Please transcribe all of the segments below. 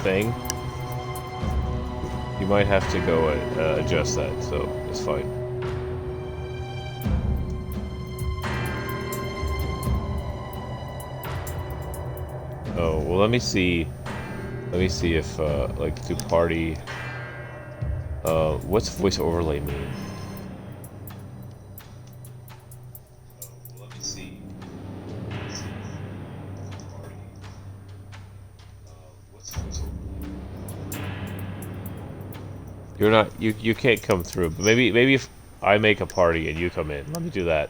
thing, you might have to go adjust that, so it's fine. Oh, well, let me see if, like, do party, what's voice overlay mean? You're not, you can't come through, but maybe if I make a party and you come in, let me do that.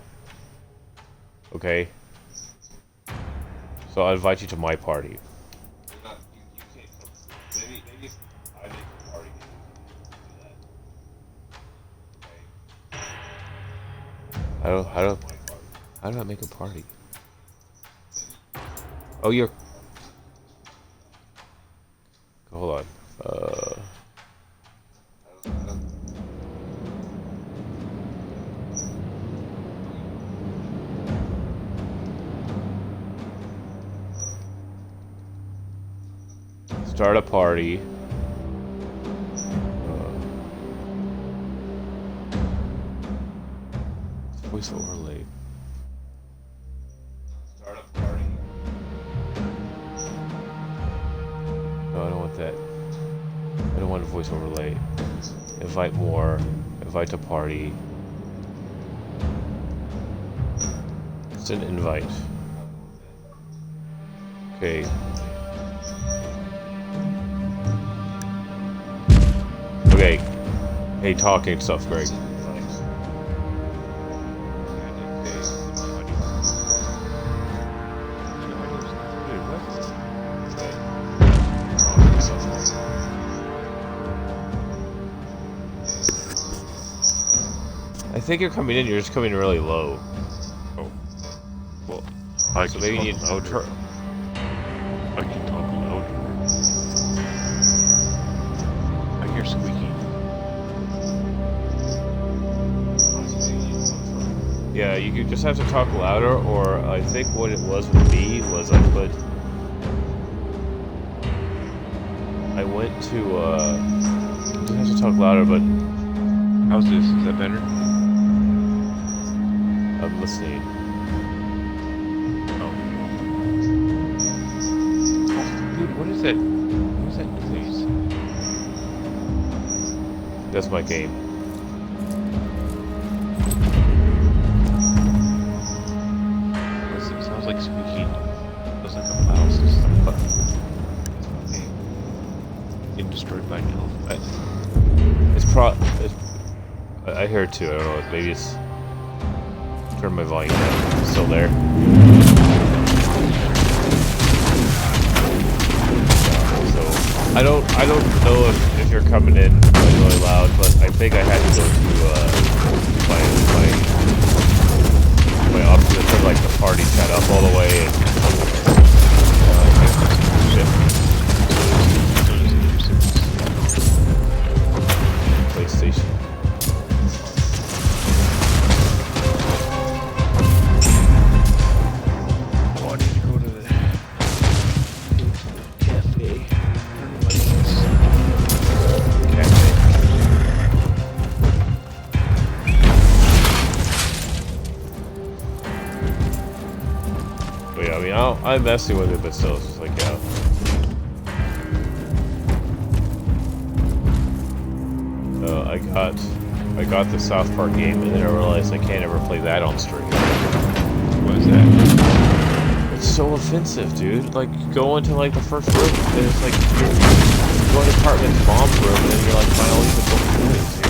Okay? So I'll invite you to my party. You can't come through. Maybe if I make a party and you do that. Okay? How do I make a party? Oh, you're... Hold on. Start a party. Voice overlay. Start a party. No, I don't want that. I don't want a voice overlay. Invite more. Invite to party. It's an invite. Okay. Okay. Hey, talking stuff, Greg. I think you're coming in, you're just coming really low. Oh. Well, so maybe you need to turn. I can talk louder. I hear squeaking. Yeah, you just have to talk louder, or I think what it was with me was I went to, you just have to talk louder, but... How's this? Is that better? I'm listening. Oh. Dude, what is that? What is that noise? That's my game. It sounds like squeaking. It sounds like a mouse or something. Getting destroyed by an elephant. I hear it too, I don't know, maybe it's... Turn my volume down. It's still there. So I don't know if you're coming in really loud, but I think I had to go to my options, turn like the party chat up all the way and PlayStation. I'm messing with it, but still, it's just like, yeah. I got the South Park game, and then I realized I can't ever play that on stream. What is that? It's so offensive, dude. Like, you go into, like, the first room, and it's like, you're going to Apartment's mom's room, and then you're like, find all these adult toys.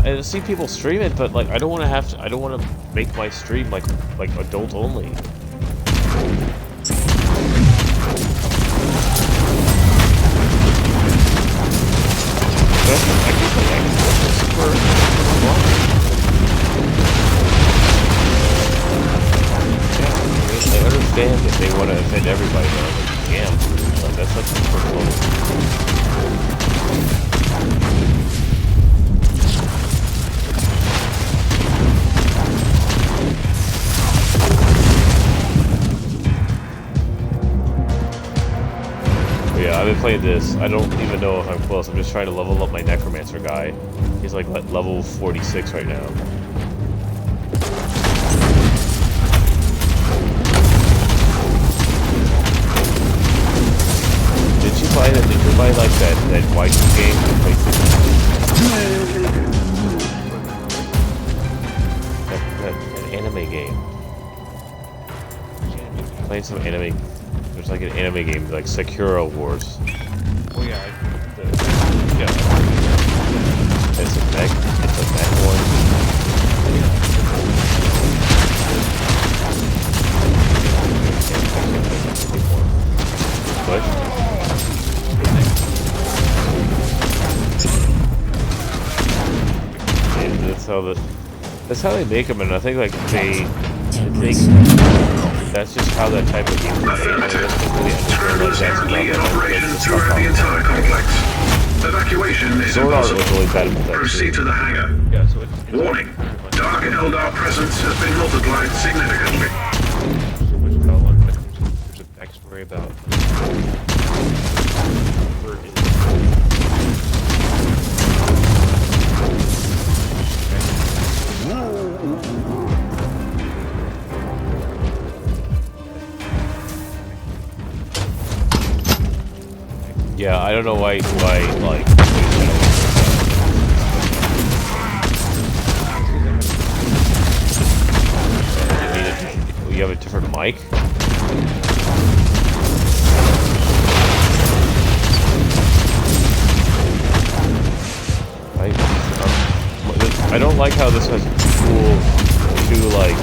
And I see people stream it, but, like, I don't want to make my stream, like adult only. I understand that they want to offend everybody, but I'm like, damn, like, that's such a personal. I've been playing this. I don't even know if I'm close. I'm just trying to level up my Necromancer guy. He's like level 46 right now. Did you buy like that Y2 game on PlayStation? That anime game. Playing some anime. There's like an anime game like Sakura Wars. Oh yeah, yeah. It's a mech one. What? And that's how they make them, and I think like that's just how that type of game is made. Currently in operation throughout the entire complex. Evacuation is impossible. Was really bad at that. Proceed to the hangar. Yeah, so it's Warning. Dark Eldar presence has been multiplied significantly. so much about one. There's a backstory about. Yeah, I don't know why like. You have a different mic? I don't like how this has cool two like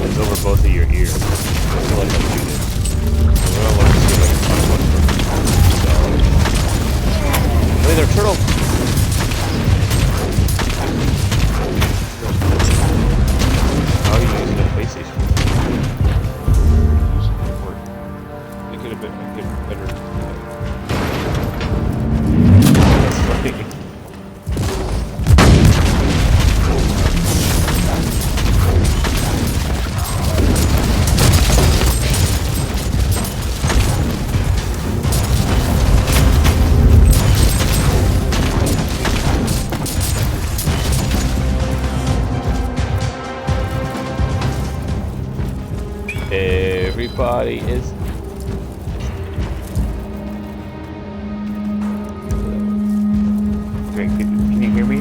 it's over both of your ears. I feel like I'm doing it. I'm gonna look to see if I can find one for Hey, they're turtle. How are you using a PlayStation? It could have been better. That's funny. Everybody is. Okay, can you hear me?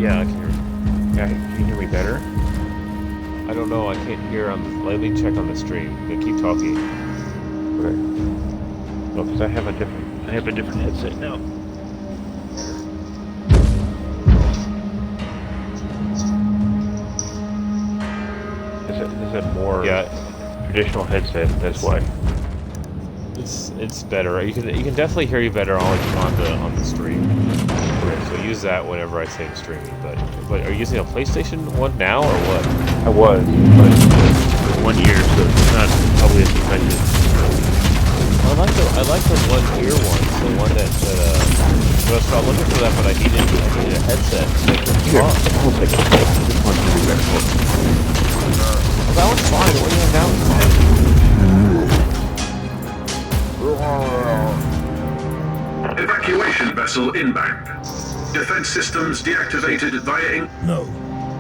Yeah, I can hear. Yeah, can you hear me better? I don't know. I can't hear. Let me check on the stream. You keep talking. Okay. Well, because I have a different headset now. Is it more traditional headset? That's why. It's better. You can definitely hear you better on the stream. So use that whenever I say I'm streaming. But are you using a PlayStation 1 now or what? I was, but it's 1 year, so it's not probably as effective. I like the one ear ones. The one that I was looking for that, but I needed a headset. Here, I'll take it. This one's really better. Well, that one's fine. What do you have now? Evacuation vessel inbound. Defense systems deactivated via No,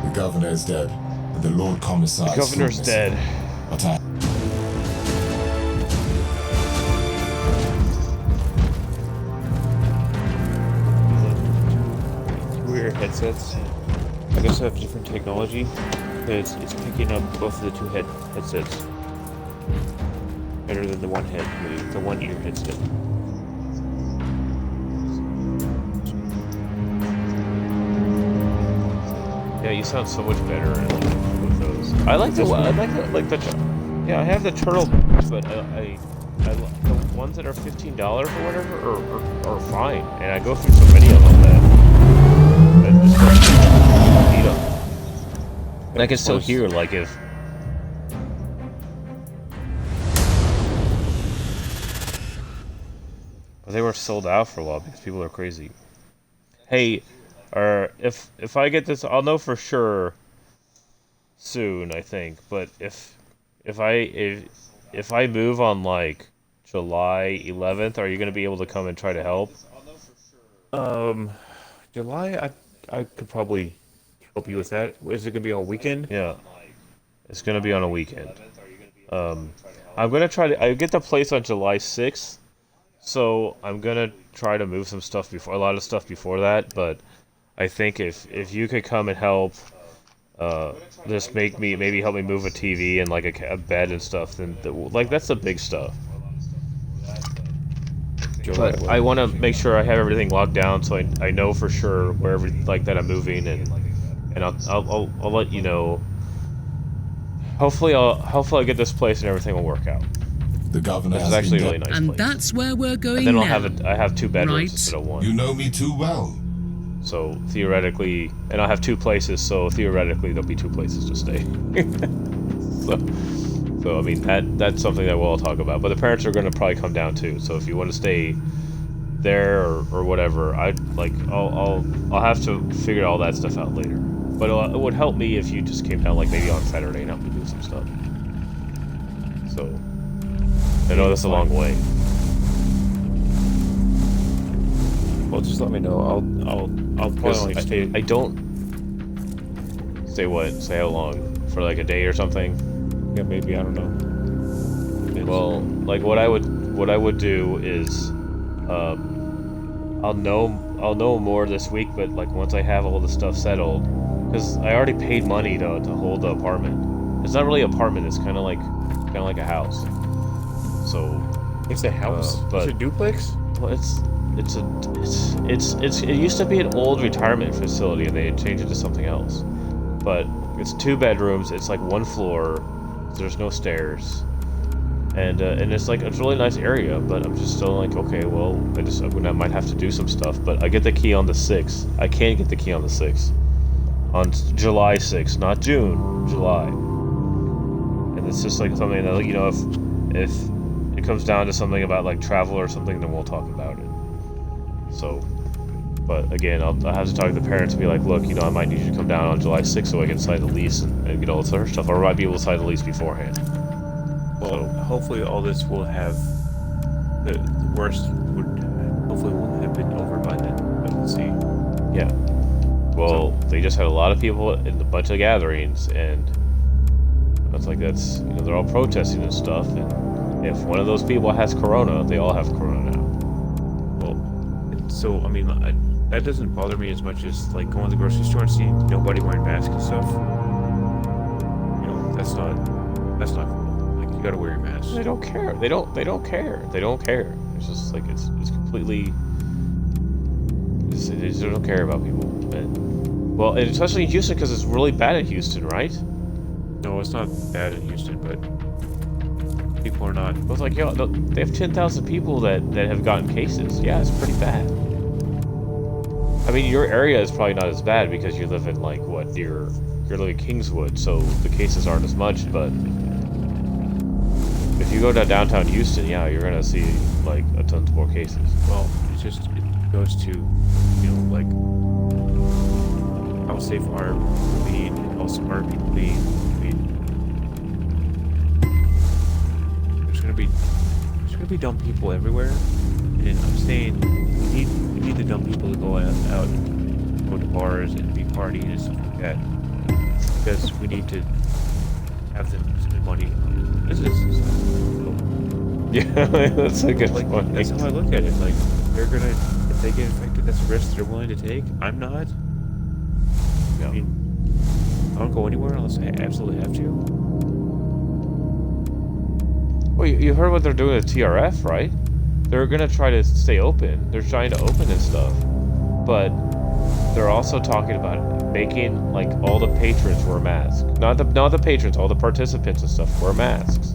the governor is dead. And the Lord Commissar The governor's dead. Attack. Weird headsets. I guess I have different technology, but it's picking up both of the two headsets better than the one ear headset. Yeah, you sound so much better with those. I have the turtle, but the ones that are $15 or whatever are fine, and I go through so many of them that just need them. And I can still hear like if. But they were sold out for a while because people are crazy. Hey. Or if I get this, I'll know for sure soon, I think. But if I move on like July 11th. Are you going to be able to come and try to help? July, I could probably help you with that. Is it gonna be all weekend? Yeah, it's going to be on a weekend. I'm going to try to. I get the place on July 6th, so I'm going to try to move some stuff before, a lot of stuff before that. But I think if you could come and help, just maybe help me move a TV and like a bed and stuff, then like that's the big stuff. But I want to make sure I have everything locked down, so I know for sure wherever like that I'm moving, and I'll let you know. Hopefully I'll get this place and everything will work out. The governor It's has actually a been really nice And place. that's where we're going And then now. I have 2 bedrooms Right. instead of 1. You know me too well. So theoretically, and I'll have 2 places. So theoretically, there'll be 2 places to stay. so I mean that's something that we'll all talk about. But the parents are going to probably come down too. So if you want to stay there or whatever, I'll have to figure all that stuff out later. But it would help me if you just came down like maybe on Saturday and helped me do some stuff. So I know that's a long way. Well, just let me know. I'll probably only stay. I don't say what? Say how long? For like a day or something? Yeah, maybe, I don't know. Well, like what I would do is, I'll know more this week. But like once I have all the stuff settled, because I already paid money to hold the apartment. It's not really an apartment. It's kind of like a house. So It's a house? but- It's a duplex? well, it used to be an old retirement facility, and they changed it to something else. But it's 2 bedrooms. It's like 1 floor. So there's no stairs, and it's like it's a really nice area. But I'm just still like, okay, well, I might have to do some stuff. But I get the key on the 6th. I can get the key on the 6th, on July 6th, not June, July. And it's just like something that, you know, if it comes down to something about like travel or something, then we'll talk about it. So, but again, I'll have to talk to the parents and be like, look, you know, I might need you to come down on July 6th so I can sign the lease and get all this other stuff, or I might be able to sign the lease beforehand. Well, hopefully all this will have the worst would hopefully will have been over by then. But we'll see. Yeah. Well, they just had a lot of people in a bunch of gatherings, and it's like that's, you know, they're all protesting and stuff. And if one of those people has corona, they all have corona now. Well, so I mean, that doesn't bother me as much as like going to the grocery store and seeing nobody wearing masks and stuff. You know, that's not cool. Like, you gotta wear your mask. They don't care. They don't care. They don't care. It's just like it's completely. They just don't care about people. Well, and especially in Houston, because it's really bad in Houston, right? No, it's not bad in Houston, but people are not. But it's like, yo, they have 10,000 people that have gotten cases. Yeah, it's pretty bad. I mean, your area is probably not as bad because you live in like what you're living in Kingswood, so the cases aren't as much. But if you go to downtown Houston, yeah, you're gonna see like a ton more cases. Well, it goes to, you know, like how safe are we being, and how smart people being. I mean, there's gonna be dumb people everywhere, and I'm saying we need the dumb people to go out and go to bars and be partying and stuff like that, because we need to have them spend money on businesses. So, Yeah, that's a good like, point. that's how I look at it. Like, if they get infected, that's a risk they're willing to take. I'm not. Yeah. I mean, I don't go anywhere unless I absolutely have to. Well, you heard what they're doing at TRF, right? They're gonna try to stay open. They're trying to open and stuff, but they're also talking about making like all the patrons wear masks. Not the patrons, all the participants and stuff wear masks.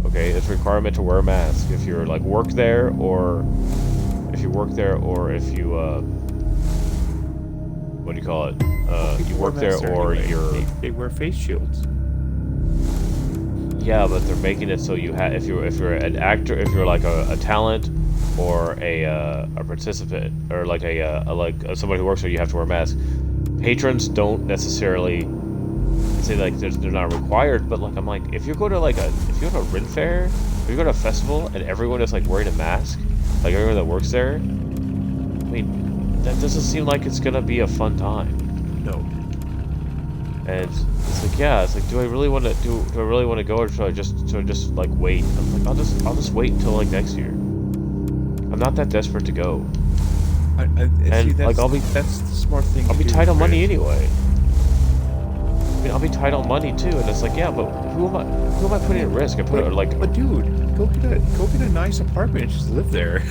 Okay, it's a requirement to wear a mask if you're like work there, or if you what do you call it? You work there, or you're. They wear face shields. Yeah, but they're making it so you have if you're an actor, if you're like a talent or a participant, or like somebody who works there, you have to wear a mask. Patrons don't necessarily say like they're not required, but like I'm like, if you go to if you go to a Ren Fair, if you go to a festival and everyone is like wearing a mask, like everyone that works there, I mean, that doesn't seem like it's gonna be a fun time. No. And it's like, yeah, it's like, do I really want to go, or should I just like wait? I'm like, I'll just wait until like next year. I'm not that desperate to go. See, like that's the smart thing. I'll be tight on money anyway. I mean, I'll be tight on money too, and it's like, yeah, but who am I putting at risk? I put it like, but dude, go get a nice apartment and just live there.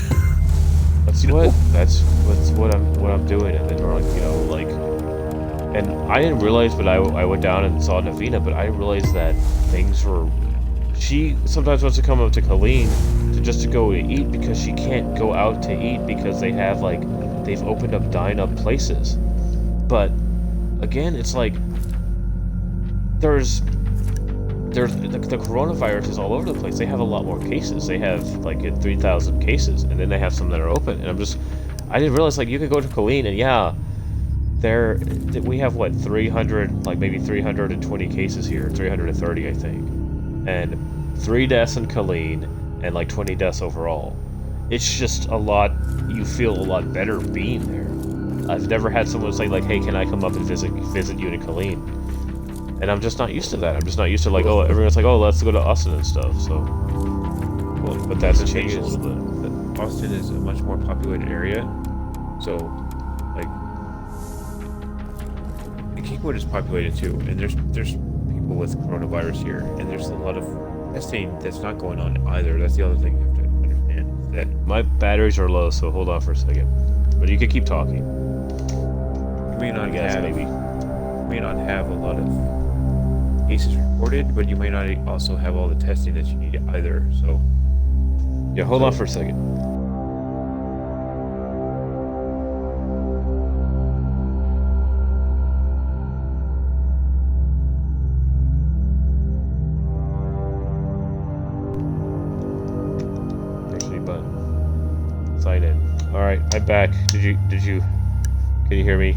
that's what I'm doing, and then we're like, you know, like, and I didn't realize, but I went down and saw Navina, but I didn't realize that things were. She sometimes wants to come up to Colleen to go to eat because she can't go out to eat because they've opened up dine-up places, but again, it's like. There's the coronavirus is all over the place. They have a lot more cases. They have like 3,000 cases, and then they have some that are open. And I didn't realize like you could go to Colleen and yeah, we have what 300, like maybe 320 cases here, 330 I think, and 3 deaths in Colleen and like 20 deaths overall. It's just a lot. You feel a lot better being there. I've never had someone say like, hey, can I come up and visit you in Colleen? And I'm just not used to that. I'm just not used to like, oh, everyone's like, oh, let's go to Austin and stuff. So, well, but that's changed a little bit. Austin is a much more populated area, so like, Kingwood is populated too, and there's people with coronavirus here, and there's a lot of testing that's not going on either. That's the other thing you have to understand. Is that my batteries are low, so hold on for a second. But you can keep talking. You may not have a lot of cases reported, but you may not also have all the testing that you need either. So, yeah, hold on for a second. Actually, button. Sign in. All right, I'm back. Can you hear me?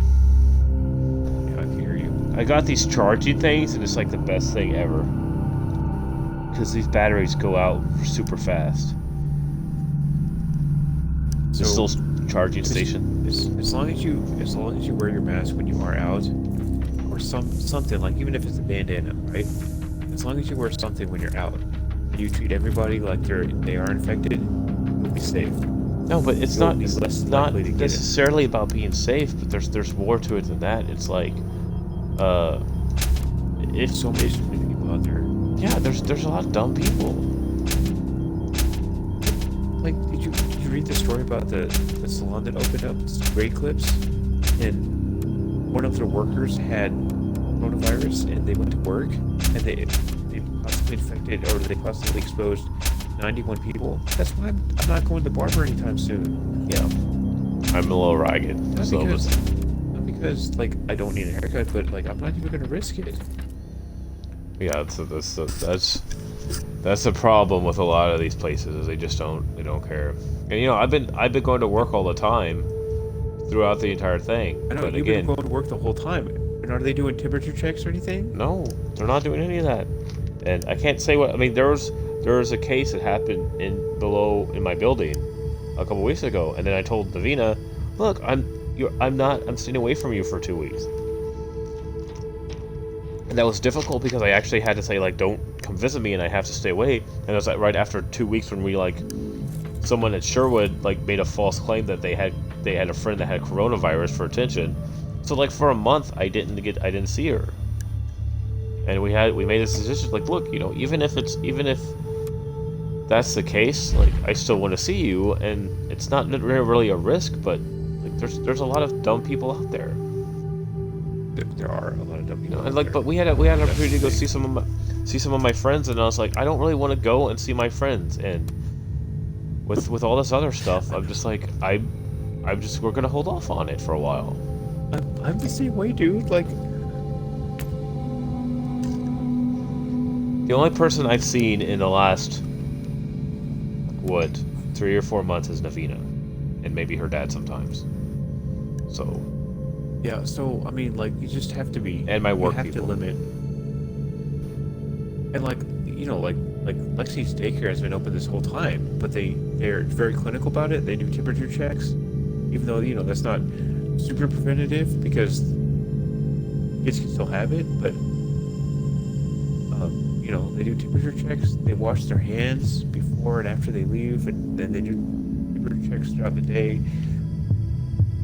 I got these charging things, and it's like the best thing ever. Because these batteries go out super fast. So, it's still charging station. As long as you wear your mask when you are out, or something like, even if it's a bandana, right? As long as you wear something when you're out, and you treat everybody like they are infected, you'll be safe. No, but it's not necessarily about being safe. But there's more to it than that. It's like. It's so many people out there. Yeah, there's a lot of dumb people. Like, did you read the story about the salon that opened up, Great Clips, and one of their workers had coronavirus, and they went to work, and they possibly infected, or they possibly exposed 91 people. That's why I'm not going to the barber anytime soon. Yeah, I'm a little ragged. Because like I don't need a haircut, but like I'm not even gonna risk it. Yeah, that's the problem with a lot of these places is they don't care. And you know, I've been going to work all the time throughout the entire thing. I know but you've again, been going to work the whole time. And are they doing temperature checks or anything? No, they're not doing any of that. And I can't say what I mean. There was a case that happened below in my building a couple weeks ago, and then I told Davina, look, I'm staying away from you for 2 weeks. And that was difficult because I actually had to say, like, don't come visit me and I have to stay away. And it was like right after 2 weeks when someone at Sherwood, like, made a false claim that they had a friend that had coronavirus for attention. So, like, for a month, I didn't see her. And we made this decision, like, look, you know, even if that's the case, like, I still want to see you, and it's not really a risk, but there's a lot of dumb people out there. There are a lot of dumb people. You know, and like, but we had an opportunity to go see some of my friends, and I was like, I don't really want to go and see my friends. And with all this other stuff, I'm just like, we're gonna hold off on it for a while. I'm the same way, dude. Like, the only person I've seen in the last 3 or 4 months is Navina, and maybe her dad sometimes. So yeah, so I mean, like, you just have to be. And my work you have people. to limit. And like Lexi's daycare has been open this whole time, but they're very clinical about it. They do temperature checks, even though that's not super preventative because kids can still have it. But they do temperature checks. They wash their hands before and after they leave, and then they do temperature checks throughout the day.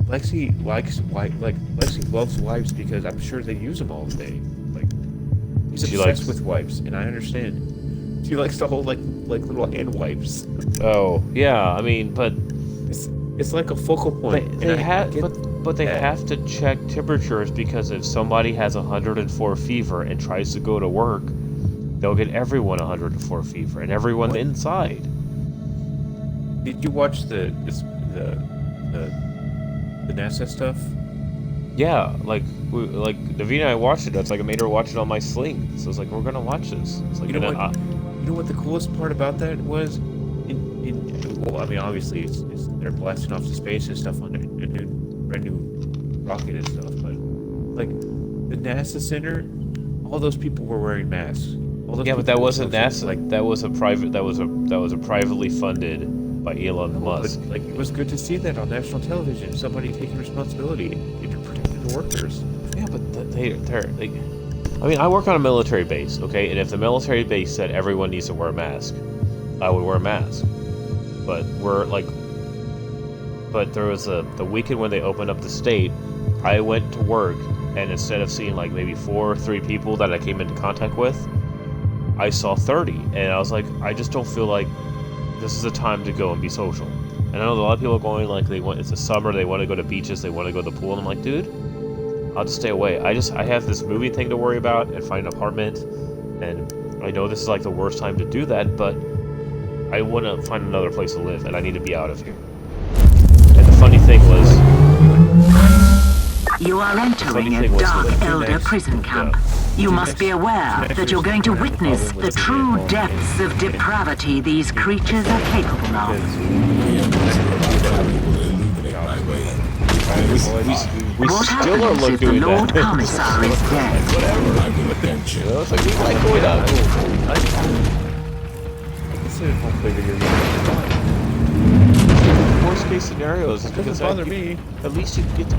Lexi Lexi loves wipes because I'm sure they use them all day. Like she's obsessed with wipes, and I understand. She likes to hold like little hand wipes. Oh yeah, I mean, but it's like a focal point. They have, but they have to check temperatures because if somebody has 104 fever and tries to go to work, they'll get everyone 104 fever and everyone inside. Did you watch the NASA stuff? Yeah, like Davina and I watched it. That's like I made her watch it on my Sling. So it's like we're gonna watch this. It's like you know what the coolest part about that was? Well, I mean, obviously it's they're blasting off to space and stuff on a brand new rocket and stuff, but like the NASA center, all those people were wearing masks. Yeah, but that wasn't NASA. Like that was a privately funded by Elon Musk. But, like it was good to see that on national television. Somebody taking responsibility and protecting the workers. Yeah, but they're like. I mean, I work on a military base, okay? And if the military base said everyone needs to wear a mask, I would wear a mask. But there was the weekend when they opened up the state, I went to work, and instead of seeing like maybe 4 or 3 people that I came into contact with, I saw 30, and I was like, I just don't feel like this is a time to go and be social. And I know a lot of people are going like it's the summer, they want to go to beaches, they want to go to the pool, and I'm like, dude, I'll just stay away. I have this moving thing to worry about and find an apartment, and I know this is like the worst time to do that, but I want to find another place to live, and I need to be out of here. And the funny thing was... You are entering a dark elder prison camp. You must be aware that you're going to witness the true depths of depravity these creatures are capable of. We What still are happens if the doing Lord that. Commissar is dead? Whatever. It's like we like going out. Worst case scenarios is because Doesn't bother me. At least you get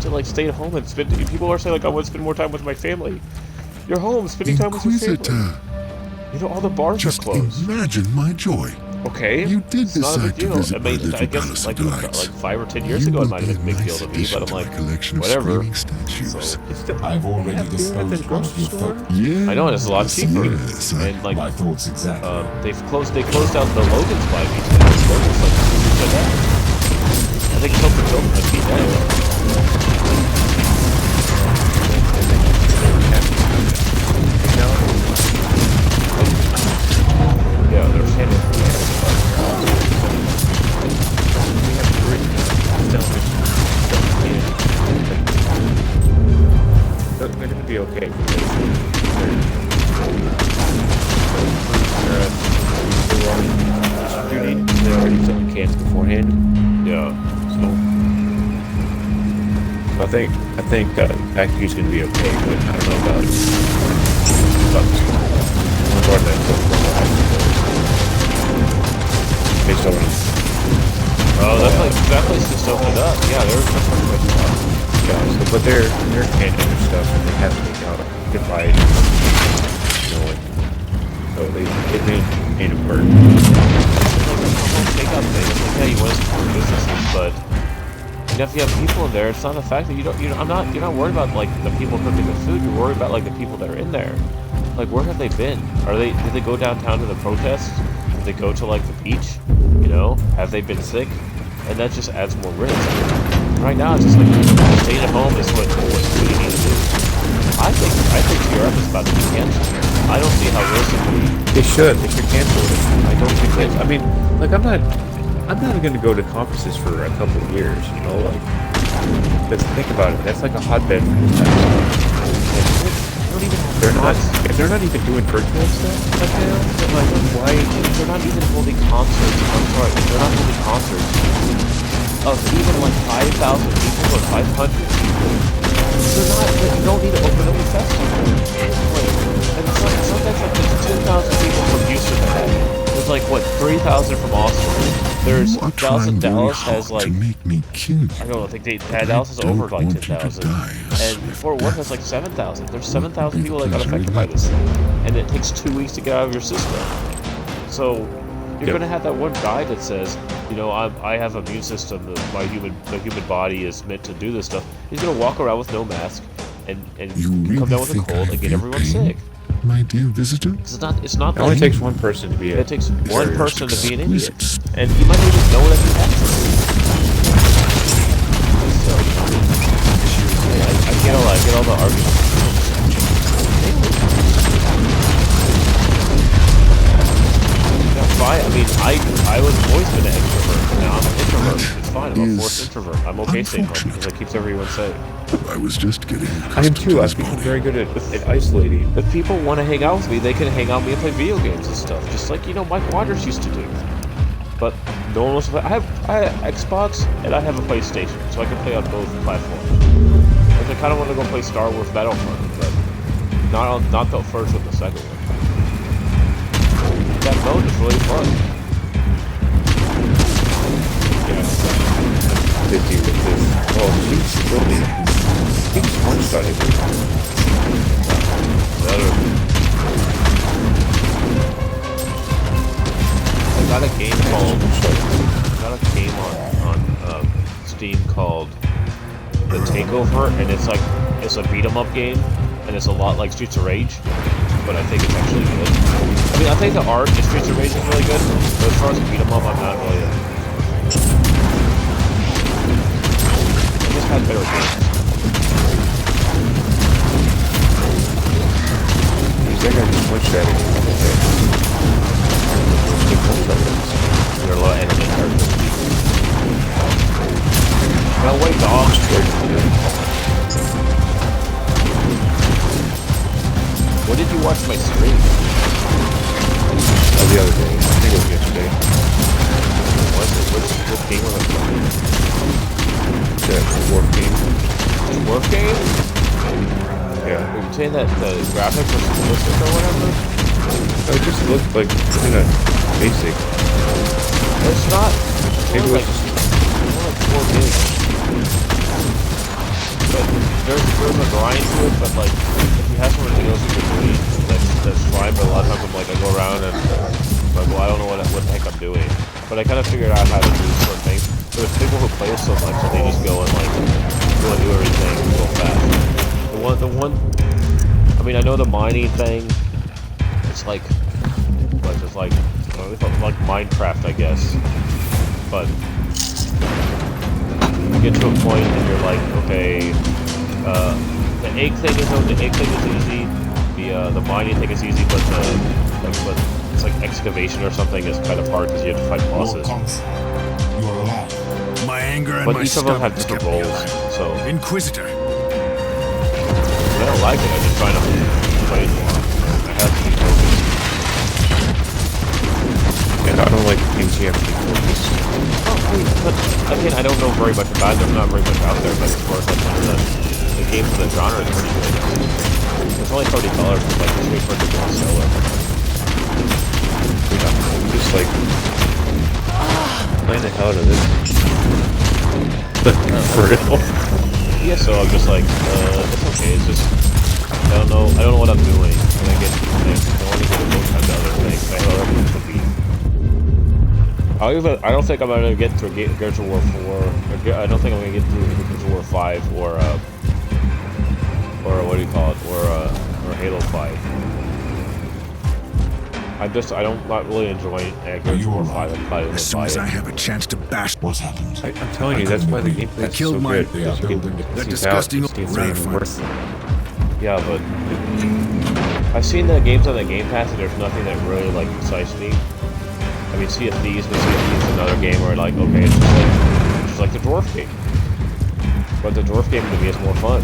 to like stay at home and spend. People are saying like I want to spend more time with my family. You're home, spending time with your family. You know all the bars Just are closed. imagine my joy. Okay, You did it's not a decide big to deal. visit I mean, my little I guess palace like of delights. 5 or 10 years ago, it might have been a big deal to me, but I'm like, whatever. Statues. I've already disposed one of your folk. Yeah, I know, and it's a lot cheaper. yes, And like, My thoughts exactly. they closed out the Logan's by me. Logan's like 2% down. I think it's open till must be down. Yeah, they're standing. They're going to be okay. They're already selling cans beforehand. Yeah. So I think Factory's going to be okay, but I don't know about based on Oh, that place just opened up. Yeah, they were just talking about stuff. yeah, so, but they're canning their stuff and they have to make out goodbye. So they made it work. Take up things. Like, yeah, you want to support businesses, but if you have people in there, it's not the fact that you're not worried about like the people cooking the food. You're worried about like the people that are in there. Like, where have they been? Did they go downtown to the protests? Did they go to like the beach? You know, have they been sick? And that just adds more risk. Right now, it's just like staying at home is what you need to do. I think Europe is about to be canceled. I don't see how realistically They should cancel it. I don't think that. I mean, like I'm not going to go to conferences for a couple of years. You know, like let's think about it. That's like a hotbed for this type of stuff. They're not even doing virtual stuff right now. like why they're not even holding concerts. I'm sorry, they're not holding concerts of even like 5,000 people or 500 people. They're not. You don't need to open up a festival. Like, and it's not that that's like there's 10,000 people from Houston that have it. There's like what 3,000 from Austin. There's You are trying very Dallas has hard like to make me kill you. I don't know. I think but Dallas is over don't like want you to 10,000, die a and swift Fort Worth has death. like 7,000. There's What would 7,000 be the people that got pleasure in affected by that? this thing, and it takes 2 weeks to get out of your system. So you're Yep. gonna have that one guy that says, you know, I have an immune system. The human body is meant to do this stuff. He's gonna walk around with no mask and You come really down with a think cold I and get feel everyone pain, sick. my dear visitor? It's not It only like takes one person to be it takes one Very person to be an idiot, exquisite. and you might not even know that you have to. So, I get all the arguments. That's fine. I mean, I've always been an extrovert. Now I'm an introvert. It's fine. I'm a forced introvert. I'm okay staying home because it keeps everyone safe. I was just getting I am accustomed too. to I've this become body. very good at isolating. If people want to hang out with me, they can hang out with me and play video games and stuff, just like Mike Waters used to do. But no one wants to play. I have Xbox and I have a PlayStation, so I can play on both platforms. Like I kind of want to go play Star Wars Battlefront, but not the first one, the second one. That mode is really fun. Yeah. 50 with this. Oh, he's building. He's one-sided. I got a game on Steam called The Takeover, and it's a beat 'em up game, and it's a lot like Streets of Rage, but I think it's actually good. I mean, I think the art in Streets of Rage is really good, but as far as a beat 'em up, I'm not really. It just has better games. That guy just punched at it. There are a lot of anime characters. No way, dog. What did you watch my stream? Oh, the other day. I think it was yesterday. What game was it playing? The Warp game. Warp game? Yeah. Are you saying that the graphics are simplistic or whatever? It just looked like kind of basic. It's not. Maybe It's more like 4 gigs. But there's a grind to it, but like, if you have someone who knows what you're doing, that's fine, but a lot of times I go around and I'm like, well, I don't know what the heck I'm doing. But I kind of figured out how to do certain things. There's people who play it so much that they just go and go and do everything so fast. The one, I mean, I know the mining thing, it's like Minecraft, I guess. But you get to a point and you're like, okay, the egg thing is easy. The mining thing is easy, but but it's like excavation or something is kind of hard because you have to fight bosses. You are alive. My anger and But my each of them have stubbornness different kept me roles, alive. so Inquisitor. I don't like it. I just try not to play it more. I have to be focused. And I don't like games you have to be focused. But again, I don't know very much about it. There's not very much out there, but of course, the games of the genre is pretty good. It's only $30, but like, just wait for it to go on sale. I'm just like playing the hell out of this. For real. Yeah, so I'm just like, it's okay. It's just I don't know what I'm doing. And I want to get a little time to other things. I have other things to beat. I don't think I'm gonna get through Gears of War 4. I don't think I'm gonna get through Gears of War 5 or what do you call it? Or Halo 5. I'm not really enjoying Gears of War 5. I'm probably gonna As soon buy as I it. have a chance to bash What's happened? I'm telling you, that's why the gameplay is killed so my- good. They are building it. that disgusting It's old not even rat worth it. Yeah, but I've seen the games on the Game Pass and there's nothing that really like excites me. I mean, Sea of Thieves, but Sea of Thieves is another game where like, okay, it's just like the Dwarf game. But the Dwarf game to me is more fun.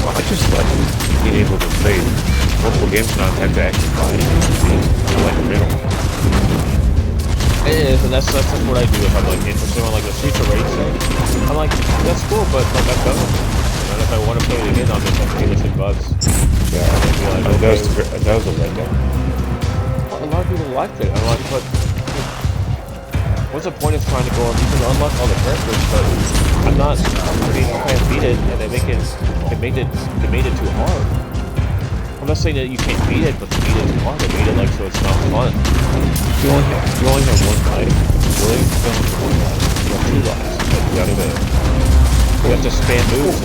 Well, I just like being able to play multiple games and not have to actually buy it. I like the middle. It is, and that's what I do if I'm like interested in like the Streets of Rage thing. I'm like, that's cool, but like I've done it. if I want to play it again, I'll just have to pay the $10. Yeah, Like, okay. that was a letdown. A lot of people liked it. I'm like, but what's the point of trying to go on? You can unlock all the characters, but I'm not. I mean, I can't beat it, and they made it too hard. I'm not saying that you can't beat it, but they made it too hard. They made it like so it's not fun. You only have one life. Really? You have 2 lives. But you have to spam moves.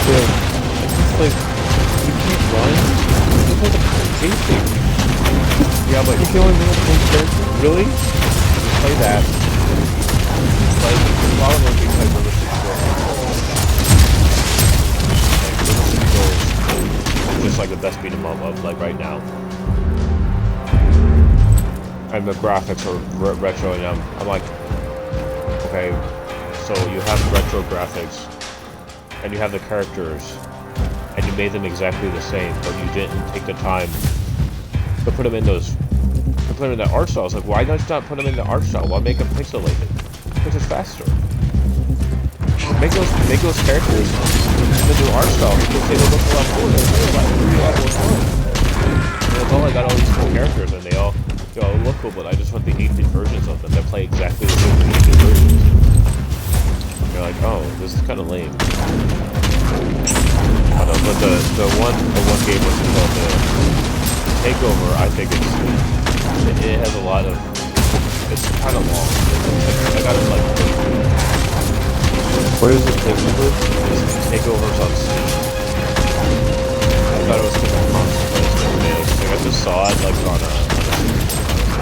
Like, you keep running. It's like a pacing. Yeah, but you can only run one character. really? You play that. Like, the problem is you play realistic skills. Like, realistic skills is just like the best beat 'em up of, like, right now. And the graphics are retro, and I'm like, okay, so you have retro graphics, and you have the characters, and you made them exactly the same, but you didn't take the time to put them in those, to put them in the art style. It's like, why don't you not put them in the art style? Why make them pixelated? Which is faster. Make those characters in the new art style because they look a lot cooler. It's all I got all these cool characters, and they all look cool, but I just want the 8-bit versions of them that play exactly the same 8-bit versions. You're like, oh, this is kind of lame. I don't know, but the one game was called the Takeover. I think it has a lot of. It's kind of long. I got it like. Where is it Takeover? Takeover's on Steam. I thought it was kind of constant, but it's never made. I just saw it like on a.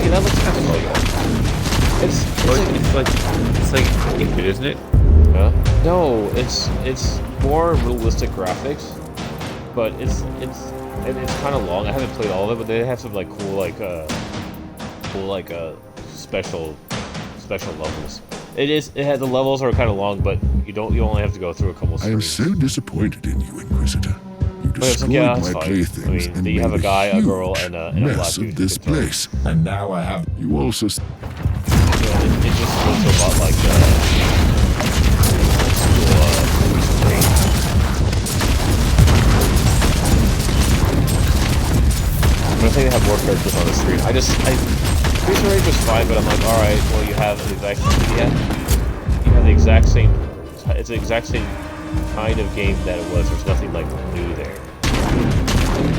Hey, that looks kind of cool. It's like 8-bit, isn't it? Yeah. No, it's more realistic graphics, but it's kind of long. I haven't played all of it, but they have some like cool special levels. The levels are kind of long, but you only have to go through a couple I am screens. so disappointed in you, Inquisitor. You But it's destroyed like, yeah, that's my fine. playthings I mean, and you have made a guy, a huge girl, and a black mess dude. of this It's like- place. And now I have. You also It just looks a lot like screen. I think they have more characters on the screen. Freezer Rage was fine, but I'm like, all right, well, you have the exact same. It's the exact same kind of game that it was. There's nothing like new there.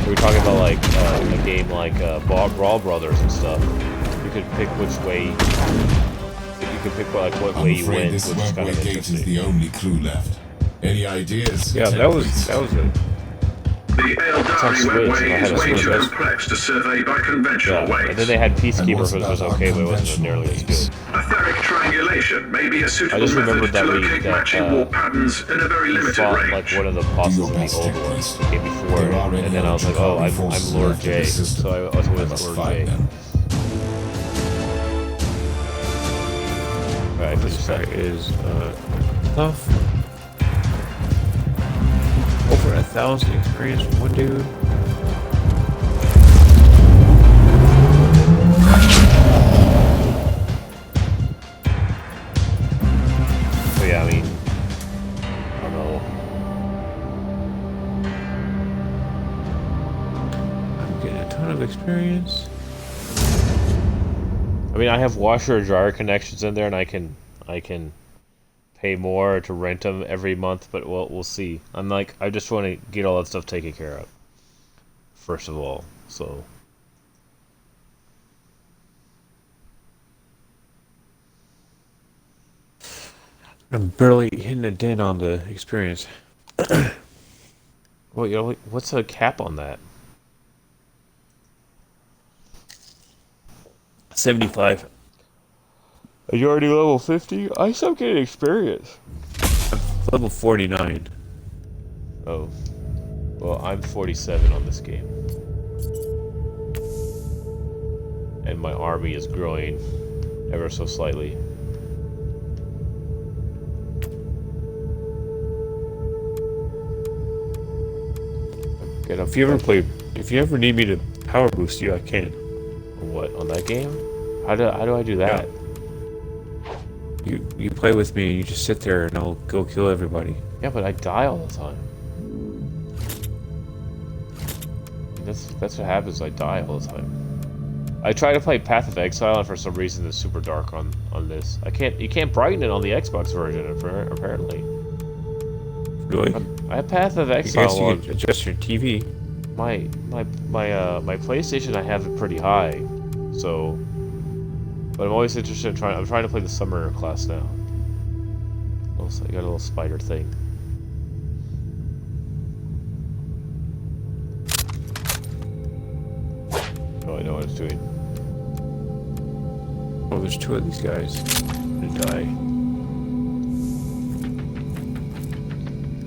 We were talking about like a game like Brawl Brothers and stuff. You could pick which way. You could pick what I'm way you afraid went, this which is kind of webway gate is interesting. the only clue left. Any ideas? Yeah, that was it. The Eldari Sounds weird, so I webway had is a way switch. too complex to survey by conventional Yeah, ways. and then they had Peacekeepers, And which what's was about okay, but it wasn't unconventional nearly as ways? good. Etheric triangulation may be a suitable just method remembered to that locate matching we warp patterns in a very We limited fought range. like one of the bosses your in the best, old Tech one, Priest. the game before, There are any and then I was like, oh, Chitauri I'm forces Lord left in the J, system. so I was I with must Lord fight J. them. Right, This just guy that. is tough. Over 1,000 experience from one dude. So yeah, I mean, I don't know. I'm getting a ton of experience. I mean, I have washer and dryer connections in there, and I can pay more to rent them every month, but we'll see. I just want to get all that stuff taken care of first of all. So I'm barely hitting a dent on the experience. well, what's the cap on that? 75. Are you already level 50? I still get experience. Level 49. Oh. Well, I'm 47 on this game. And my army is growing ever so slightly. Get up. If you ever need me to power boost you, I can. What, on that game? How do I do that? You play with me and you just sit there and I'll go kill everybody. Yeah, but I die all the time. That's what happens. I die all the time. I try to play Path of Exile, and for some reason it's super dark on this. You can't brighten it on the Xbox version apparently. Really? I have Path of I Exile guess you on could adjust your TV. my PlayStation. I have it pretty high, so. But I'm always interested in I'm trying to play the summer class now. Also, I got a little spider thing. Oh, I know what it's doing. Oh, there's 2 of these guys. I'm gonna die.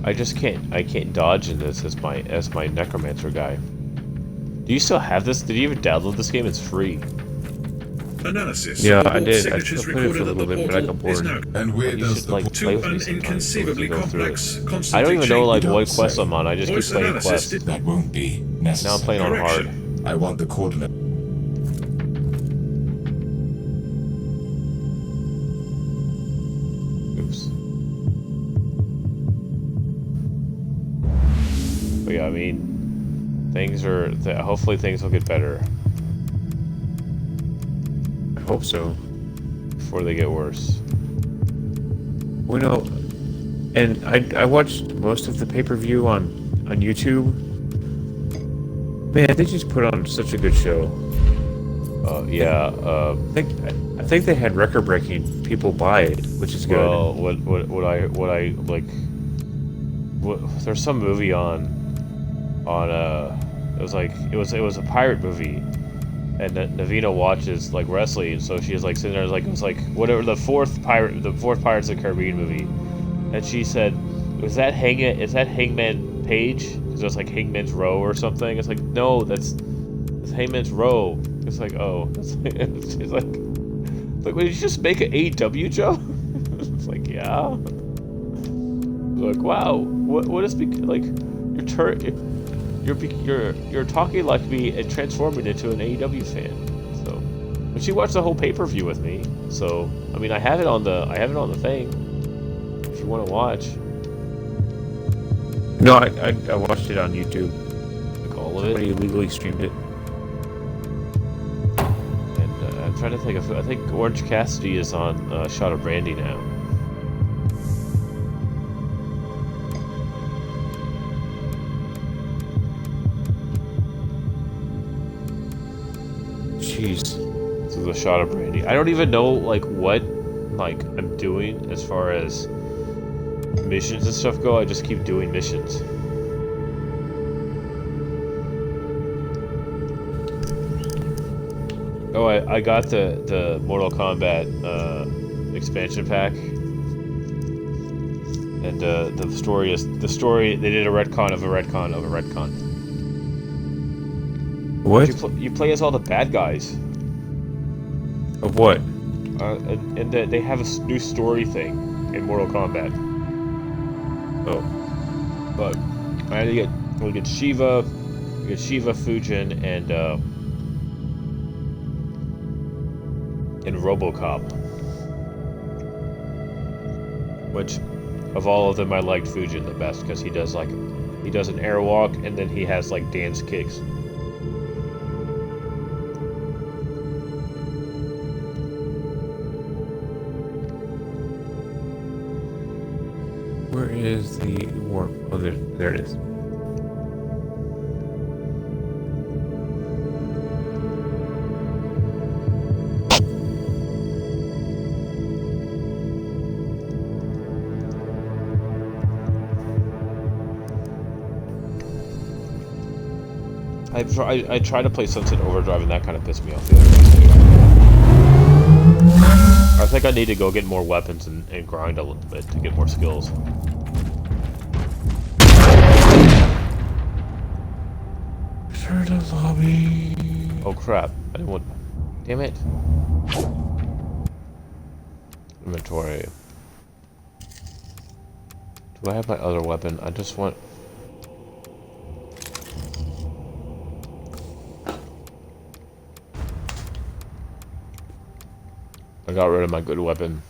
I can't dodge in this as my necromancer guy. Do you still have this? Did you even download this game? It's free. Analysis. Yeah, of the I vault did. I signatures played it for a recorded at little the bit, but I got portal is bored. now And where You does should, the like, to play with me an sometime, inconceivably so we can go through it. complex, I don't constantly even know like You what don't quest say. I'm on. I just keep Voice playing analysis quests. did- That won't be Now I'm necessary. playing on hard. Correction. I want the coordinate. Oops. But yeah, I mean, hopefully things will get better I hope so. before they get worse. Well, no, and I watched most of the pay-per-view on YouTube. Man, they just put on such a good show. Yeah. I think they had record-breaking people buy it, which is good. Well, what I like. There's some movie on it was a pirate movie, and Navina watches like wrestling, so she's like sitting there like it was like whatever the fourth Pirates of the Caribbean movie, and she said, is that Hangman Page? Because it's like Hangman's Row or something. It's like, no, that's Hangman's Row. It's like, oh, she's like, what, did you just make an AEW joke? It's like, yeah. Like, wow, what is like you're talking like me and transforming into an AEW fan. So, but she watched the whole pay-per-view with me. So, I mean, I have it on the thing. If you want to watch, No, I watched it on YouTube. like all of Somebody it. illegally streamed it. And I'm trying to think of. I think Orange Cassidy is on Shot of Brandy now. Jeez. So the Shot of Brandy. I don't even know like what like I'm doing as far as missions and stuff go. I just keep doing missions. Oh, I got the Mortal Kombat expansion pack, and the story they did a retcon of a retcon of a retcon. What? You play as all the bad guys, Of what? and they have a new story thing in Mortal Kombat. Oh. But we get Shiva, Fujin, and RoboCop. Which, of all of them, I liked Fujin the best because he does an airwalk and then he has like dance kicks. Where is the warp? Oh, there it is. I try to play Sunset Overdrive and that kind of pissed me off. I think I need to go get more weapons and grind a little bit to get more skills. Turn the lobby. Oh crap! I didn't want. Damn it! Inventory. Do I have my other weapon? I just want. I got rid of my good weapon.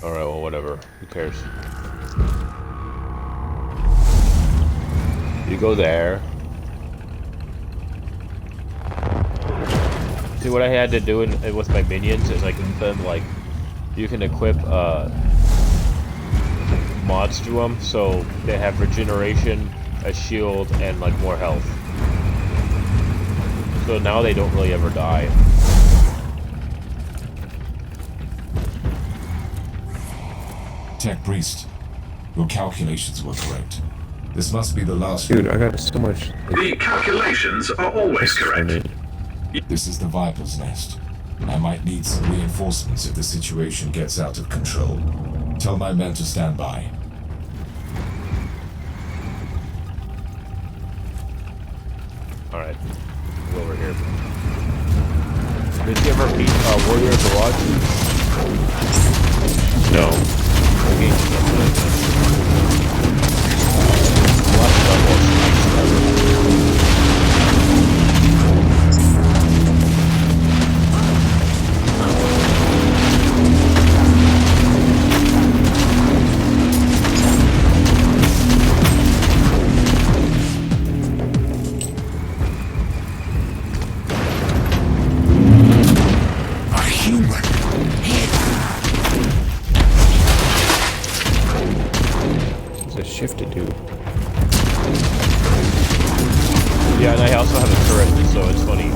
Alright, well, whatever. Who cares? You go there. See, what I had to do with my minions is I can then, like, you can equip mods to them, so they have regeneration, a shield, and, like, more health. So now they don't really ever die. Tech Priest, your calculations were correct. This must be the last. Dude, I got so much. The calculations are always correct. This is the Viper's Nest. I might need some reinforcements if the situation gets out of control. Tell my men to stand by. Alright. Go over here. Did you ever beat Warrior of the Lodge? No. Okay, Shift to do. yeah, and I also have a turret, so it's funny.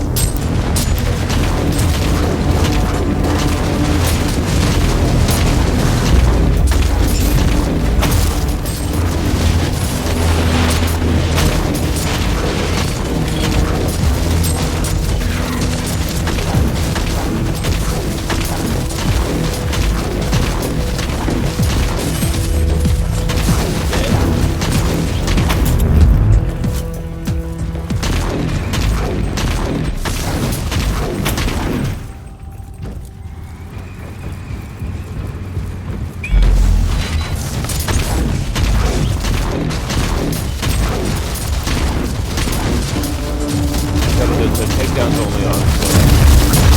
The takedown's only on.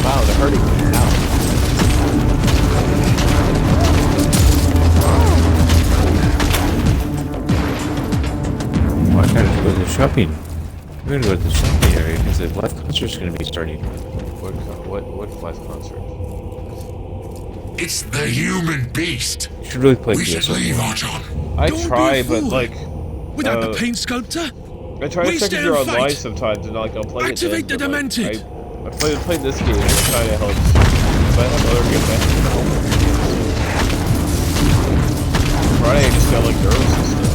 Wow, they're hurting me now. I gotta go to the shopping. I'm gonna go to the shopping area because the live concert's gonna be starting. What live concert? It's the human beast. You should really play We should PS1. leave, Archon. I Don't try, be a but fool. like, Without the paint sculptor? I try to We check if stand you're fight. online sometimes, and like I'll play Activate it. the then, but, like, Demented. I played this game, and it kind of helps. But I have other games. I have to get home. Friday, I just got like nervous and stuff.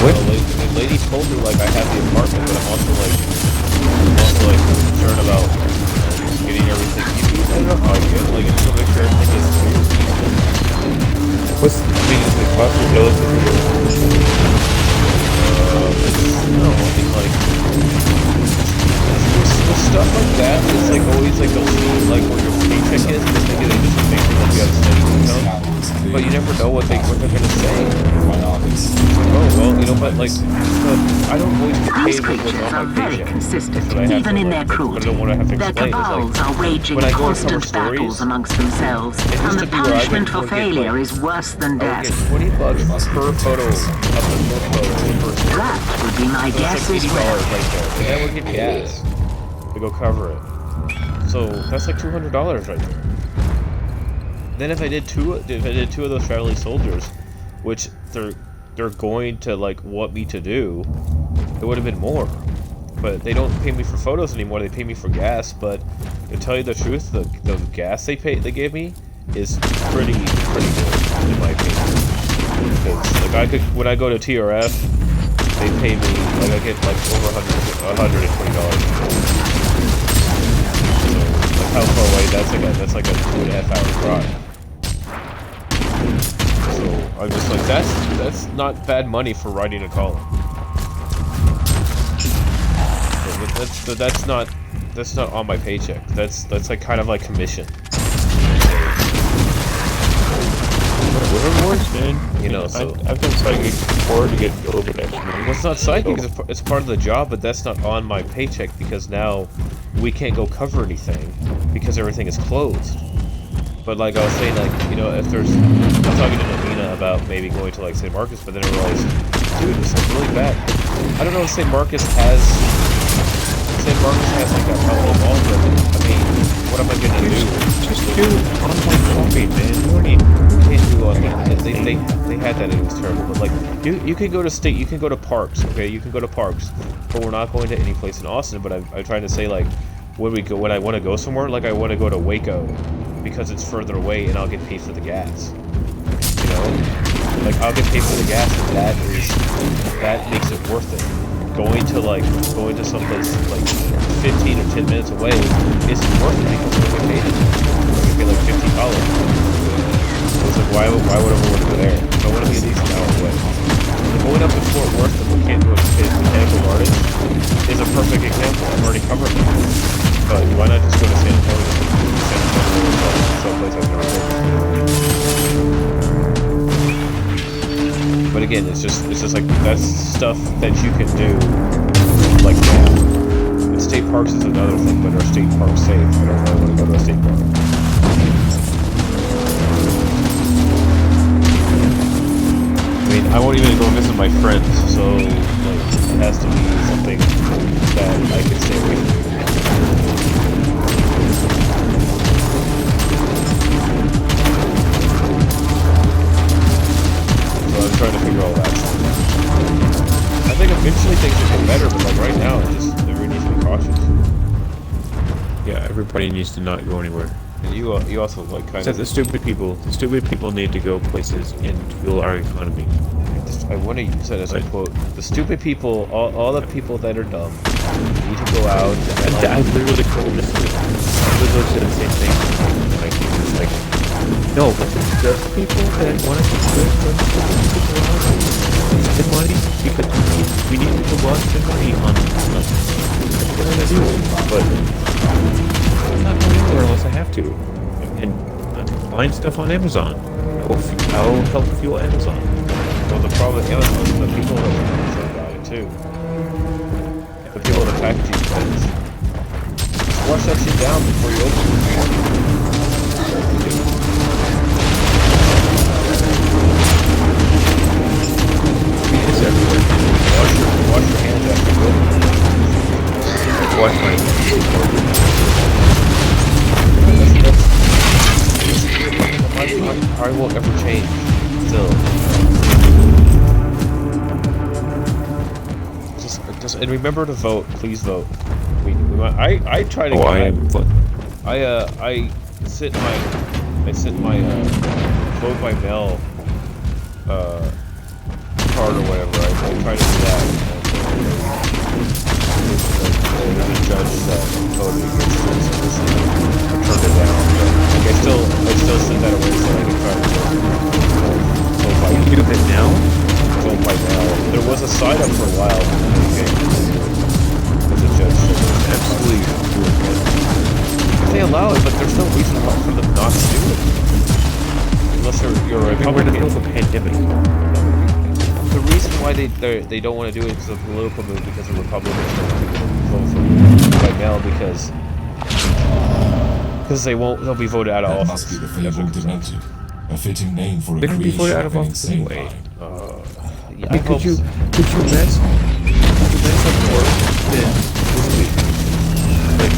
What? The lady told me like I have the apartment, but I'm also concerned about getting everything. I don't know how I get like it's to make sure everything is clear. What's the biggest the cost of those? No, I think like with stuff like that, it's like always like they'll see like where your paycheck is, and they just make sure that you have a steady income. But you never know what they're gonna say. Oh well, you know, but like, I don't always get These paid with creatures what's are on my very paycheck. consistent, That's what I have even to, in like, their but I cruelty. don't want to have to Their explain. It's cabals like, are waging when I go and cover constant stories, battles amongst themselves, used and to the be where I punishment would for get, failure like, is worse than I would death. get $20 per photo of the photo per story. That would be my So guess it's as like $80 well. right there, and that would give me gas to go cover it. So that's like $200 right there. Then if I did two of those traveling soldiers, which they're going to like want me to do, it would have been more. But they don't pay me for photos anymore. They pay me for gas. But to tell you the truth, the gas they gave me is pretty good in my opinion. Because like when I go to TRF, they pay me like I get like over $120. So like how far away? That's like a 2.5 hour drive. So I'm just like that's not bad money for riding a column. So that's not on my paycheck. That's like kind of like commission. Whatever works, man. You know, so I've done psychic before to get a little bit extra money. well, it's not psychic. It's part of the job, but that's not on my paycheck because now we can't go cover anything because everything is closed. But like I was saying, like, you know, if there's, I'm talking to Navina about maybe going to like St. Marcus, but then I realized, dude, it's like really bad. I don't know if St. Marcus has like a couple of malls, but I mean, what am I gonna do? Just do online shopping, man. You can't do online. They had that and it was terrible. But like, you can go to you can go to parks, okay? You can go to parks, but we're not going to any place in Austin. But I'm trying to say, like, when I want to go somewhere, like I want to go to Waco because it's further away and I'll get paid for the gas. You know, like I'll get paid for the gas, and that makes it worth it. Going to someplace like 15 or 10 minutes away isn't worth it because we're gonna get paid like $50. So it's like why would I want to go there? I want to be at least an hour away. Going up to Fort Worth and we can't go to Mechanical Gardens is a perfect example. I've already covered it. But why not just go to San Antonio? San Antonio is someplace I've never been. But again, it's just like that's stuff that you can do like that. And state parks is another thing, but are state parks safe? I don't really want to go to a state park. I mean, I won't even go visit my friends, so like it has to be something that I can stay away from. So I'm trying to figure all that out. I think eventually things will get better, but like right now, everybody needs to be cautious. Yeah, everybody needs to not go anywhere. And you also like kind Except of the stupid people. The stupid people need to go places and fuel our economy. I want to use that as a quote. The stupid people, all the people that are dumb, need to go out. And I literally told this. I literally said the same thing. Like, no, but the people that want to spend money because we need to go out and spend money on what we're gonna do. But I'm not going anywhere unless I have to. And I'm buying stuff on Amazon. I'll help fuel Amazon. Well, the problem with Amazon is the people that are concerned about it too. The people that package these things. Just wash that shit down before you open it. It's everywhere. Wash your hands after you open it. Wash my hands. I won't ever change. Still. Just and remember to vote. Please vote. I try to. I sent my vote by mail card or whatever. I try to do that. There's a judge that voted against it, so I turned it down. But like, I still send that away so I can try to vote by mail. You do it now? Vote by mail. There was a sign up for a while. Okay. There's a judge. Absolutely. They allow it, but there's no reason for them not to do it. Unless you're a Republican. We're in the pandemic. The reason why they don't want to do it is a political move because the Republicans don't vote for by mail because they'll be voted out of That office. must be the fabled Demented. A fitting name for a They're gonna be voted out of creation office an insane anyway. mind. Yeah, I mean, could you mess up worse than this week? Like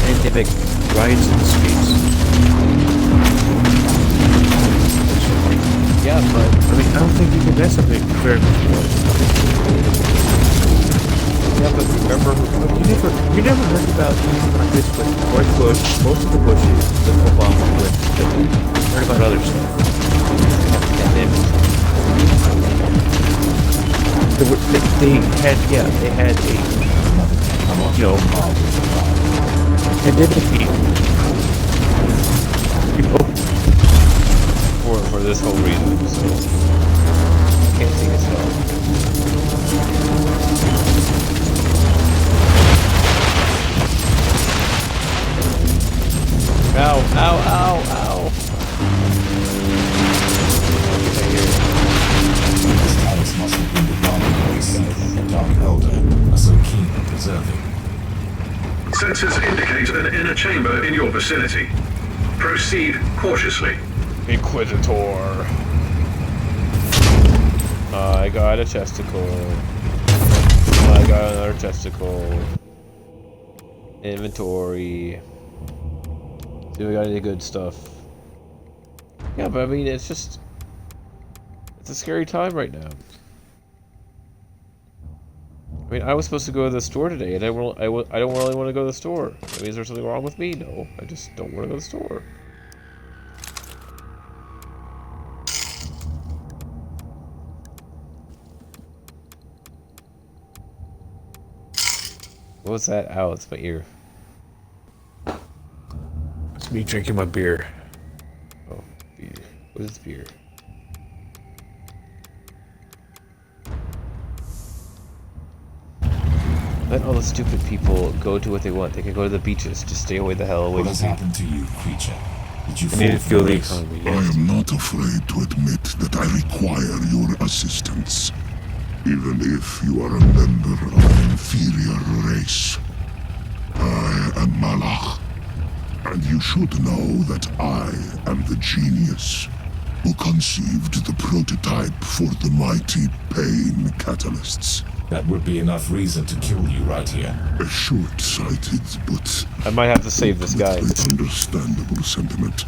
pandemic riots in the streets. Yeah, but I mean, I don't think you can mess up it very much worse. yeah, but remember You never heard about this with George Bush, most of the Bushes, the Obama, with heard about other stuff. They had a, you know, pandemic you know, for this whole reason, so can't see it. Sensors indicate an inner chamber in your vicinity. Proceed cautiously. Inquisitor. I got a chesticle. I got another chesticle. Inventory. See if we got any good stuff. Yeah, but I mean, it's just... It's a scary time right now. I mean, I was supposed to go to the store today, and I don't really want to go to the store. I mean, is there something wrong with me? No, I just don't want to go to the store. What was that? Ow, it's my ear. It's me drinking my beer. Oh, beer. What is beer? Let all the stupid people go do what they want. They can go to the beaches. Just stay away the hell away What has from me. happened to you, creature? Did you I need fall to for feel the the race? economy, I yes. am not afraid to admit that I require your assistance, even if you are a member of an inferior race. I am Malach, and you should know that I am the genius who conceived the prototype for the mighty pain catalysts. That would be enough reason to kill you right here. A short-sighted but I might have to save this guy. understandable sentiment.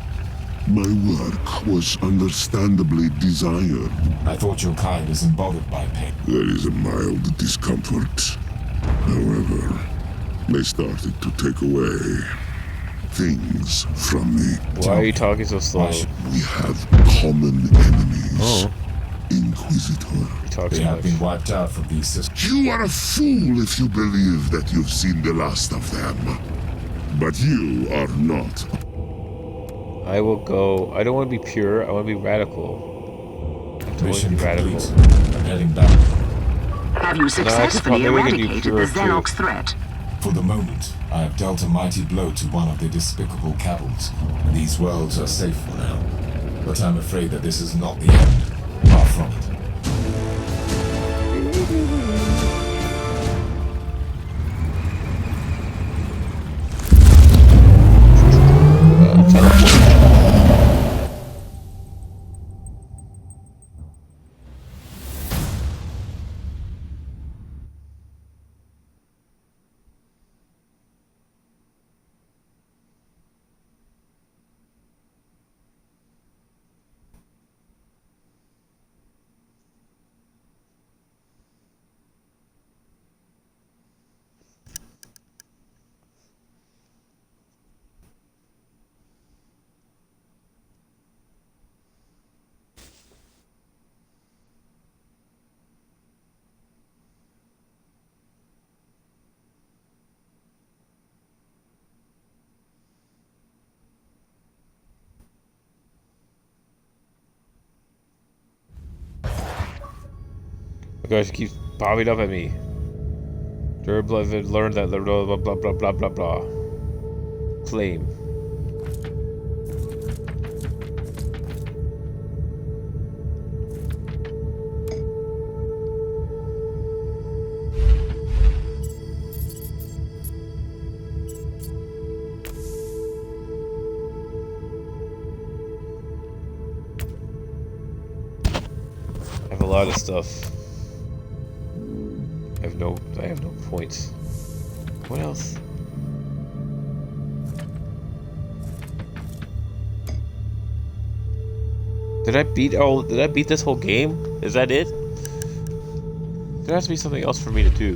My work was understandably desired. I thought your kind isn't bothered by pain. There is a mild discomfort. However, they started to take away things from me. Why are you talking so slow? We have common enemies. Oh. Inquisitor. You talk They too have much. been wiped out from these systems. You are a fool if you believe that you've seen the last of them. But you are not. I will go. I don't want to be pure. I want to be radical. I don't want to Mission be radical. complete. I'm heading back. Have you successfully maybe we could do eradicated the pure too. Xenox threat? For the moment, I have dealt a mighty blow to one of the despicable cabals, and these worlds are safe for now. But I'm afraid that this is not the end. Far from it. The guy keeps popping up at me. Durablood learned that blah blah blah blah blah blah blah. Claim. I have a lot of stuff. I have no points. What else? Did I beat this whole game? Is that it? There has to be something else for me to do.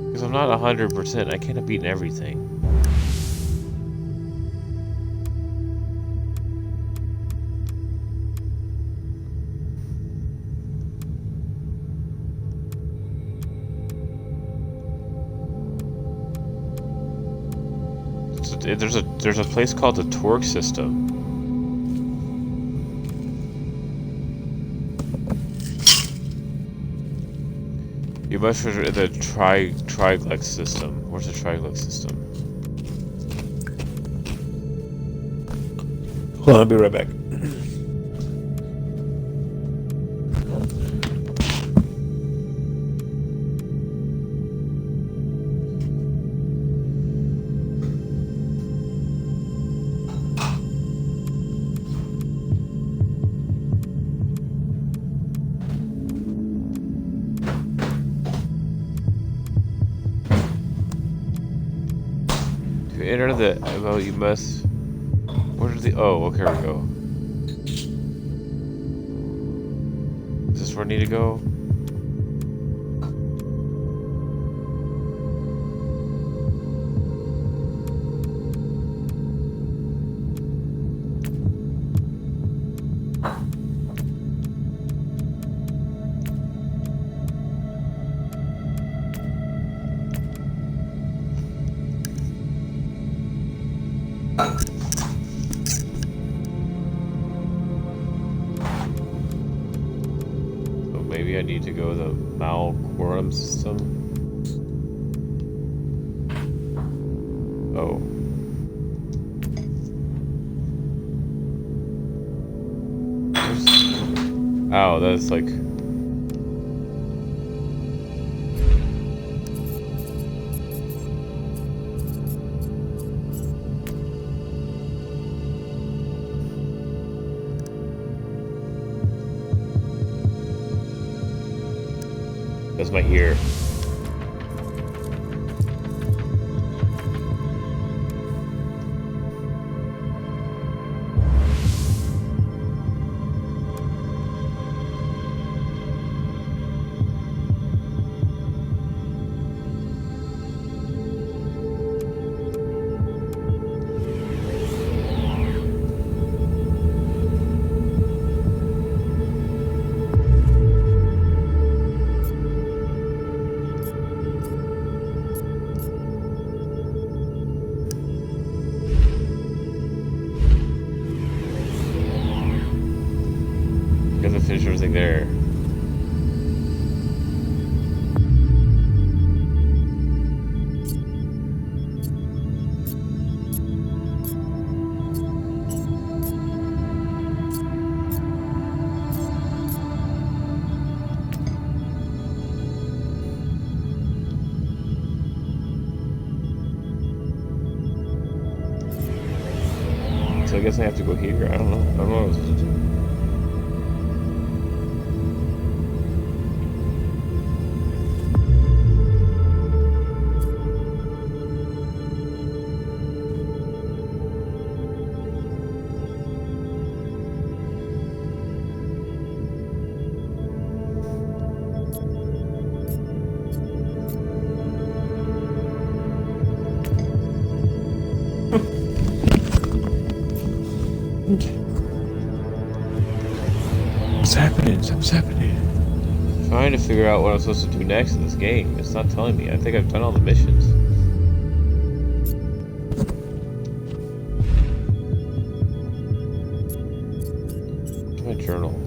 Because I'm not 100%. I can't have beaten everything. There's a place called the Torque System. You must refer to the Triglex system. Where's the Triglex system? Hold on, I'll be right back. enter the you must. Where is the? Oh, okay, here we go. Is this where I need to go? Maybe I need to go the Malquorum system. Oh. Ow, that's like... That's my ear. Finish everything there. So I guess I have to go here. I don't know. I don't know what I was supposed to do. What's happening? What's happening? Trying to figure out what I'm supposed to do next in this game. It's not telling me. I think I've done all the missions. My journal.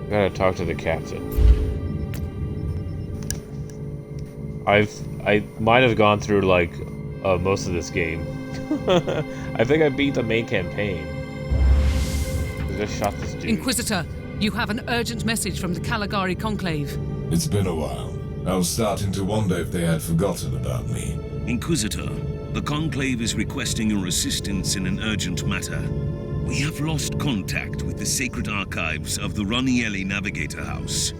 Gotta talk to the captain. I might have gone through like most of this game. I think I beat the main campaign. I just shot this dude. Inquisitor, you have an urgent message from the Caligari Conclave. It's been a while. I was starting to wonder if they had forgotten about me. Inquisitor, the Conclave is requesting your assistance in an urgent matter. We have lost contact with the sacred archives of the Ranielli Navigator House.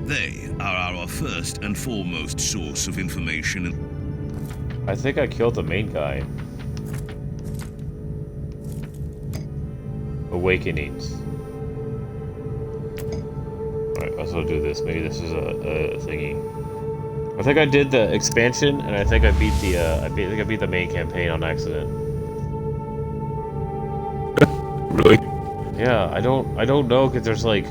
They are our first and foremost source of information. I think I killed the main guy. Awakenings. Alright, I'll also do this. Maybe this is a thingy. I think I did the expansion, and I think I beat the I think I beat the main campaign on accident. Really? Yeah, I don't know, because there's like,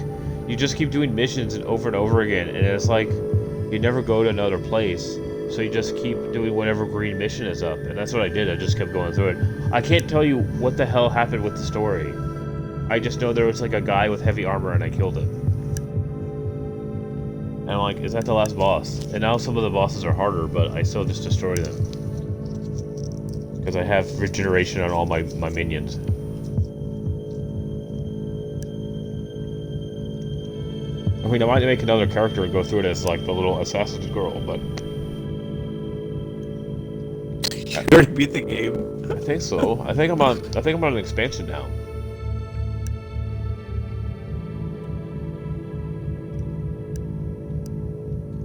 you just keep doing missions over and over again, and it's like, you never go to another place, so you just keep doing whatever green mission is up, and that's what I did. I just kept going through it. I can't tell you what the hell happened with the story. I just know there was like a guy with heavy armor, and I killed him. And I'm like, is that the last boss? And now some of the bosses are harder, but I still just destroy them. Because I have regeneration on all my minions. I mean, I might make another character and go through it as like the little Assassin's girl, but You already beat the game. I think so. I think I'm on an expansion now.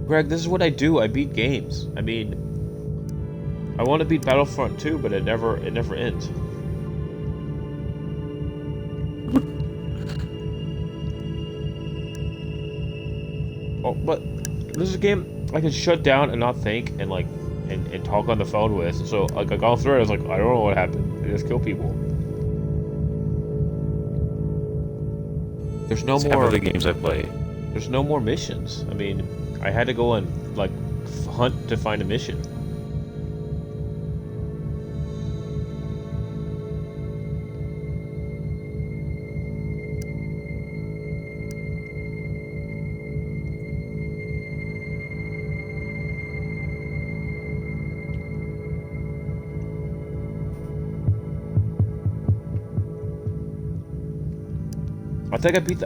Greg, this is what I do. I beat games. I mean, I want to beat Battlefront 2, but it never ends. Oh, but this is a game I can shut down and not think and like and talk on the phone with. So like I got through it, I was like, I don't know what happened. I just kill people. There's no It's more half of the games I play. There's no more missions. I mean, I had to go and like hunt to find a mission. I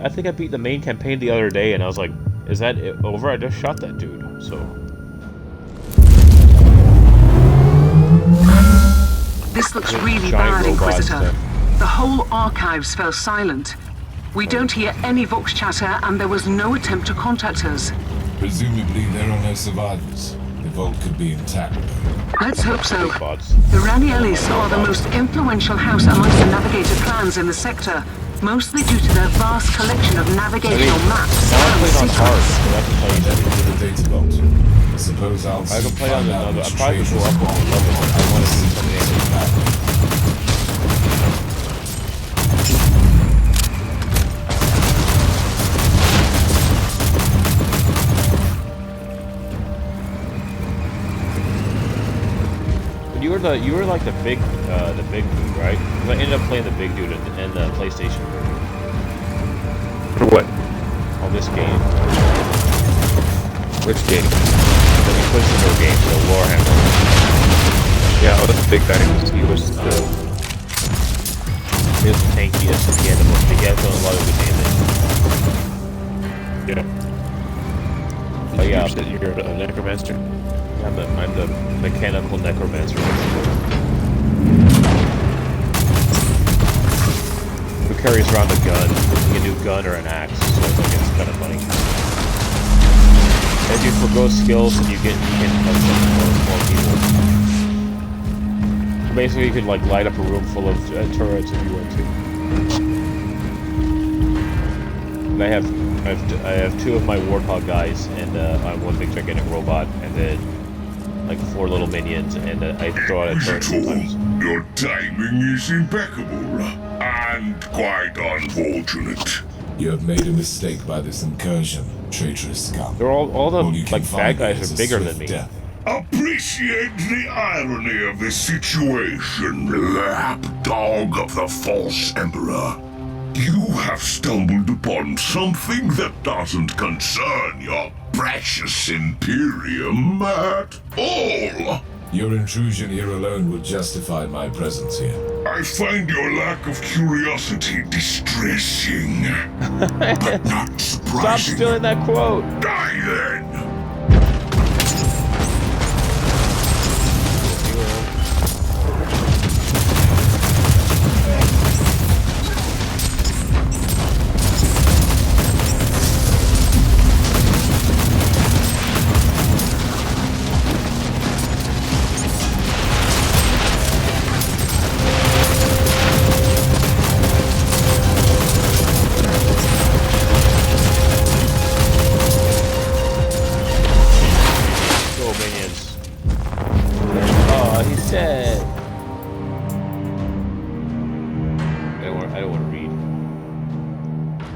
think I beat the main campaign the other day, and I was like, "Is that it over? I just shot that dude." So This looks really bad, Inquisitor. The whole archives fell silent. We don't hear any Vox chatter, and there was no attempt to contact us. Presumably, there are no survivors. The vault could be intact. Let's hope so. big bots. The Ranielis are the most influential house amongst the Navigator clans in the sector, mostly due to their vast collection of navigational maps Now I and played on hard, secrets. so that's how you Headed do it. to the data vault. I suppose I'll I soon can play on find out another. which I probably traitors go up belong with the level. I want to see some to damage. the You were like the big dude, right? 'Cause I ended up playing the big dude in the PlayStation For what? on this game. Which game? The Inquisitor game, the Warhammer. Yeah, oh, that's the big guy. He was He was the tankiest. He had done a lot of good damage. yeah. But yeah, You said you're a necromancer. I'm the mechanical necromancer. Who carries around a gun, a new gun or an axe, so it's kind of funny. As you forgo skills and you can touch more people. Basically, you could like light up a room full of turrets if you want to. And I have two of my warthog guys, and I'm one big gigantic robot, and then like 4 little minions, and I throw out a turret sometimes. Your timing is impeccable and quite unfortunate. You have made a mistake by this incursion, traitorous scum. They're all the All you can like bad find guys is are a bigger swift than me. death. Appreciate the irony of this situation, lapdog of the false emperor. You have stumbled upon something that doesn't concern your precious Imperium at all. Your intrusion here alone would justify my presence here. I find your lack of curiosity distressing, but not Stop surprising. stealing that quote! Die then! Go minions. Oh, he's dead. I don't want to read.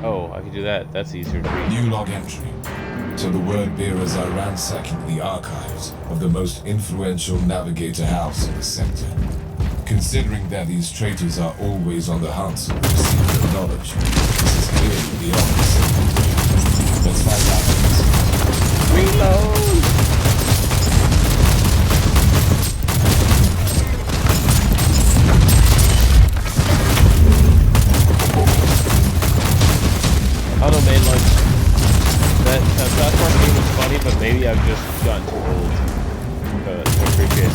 Oh, I can do that. That's easier to read. New log entry. So the word bearers are ransacking the archives of the most influential navigator house in the sector. Considering that these traitors are always on the hunt for secret knowledge, this is clearly beyond the sector. Let's find out. Reload! Auto main lunch.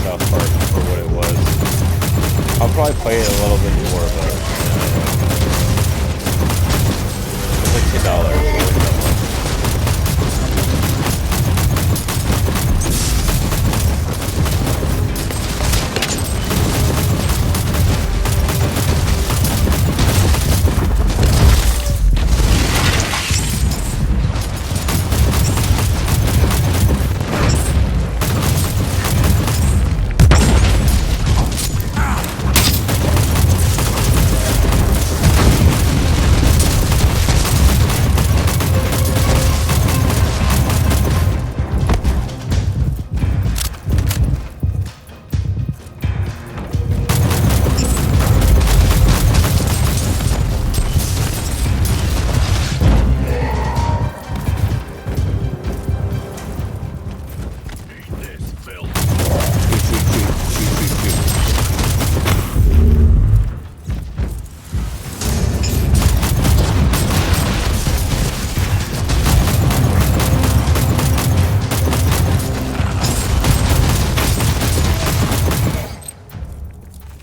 South Park for what it was. I'll probably play it a little bit more, but it's like $10.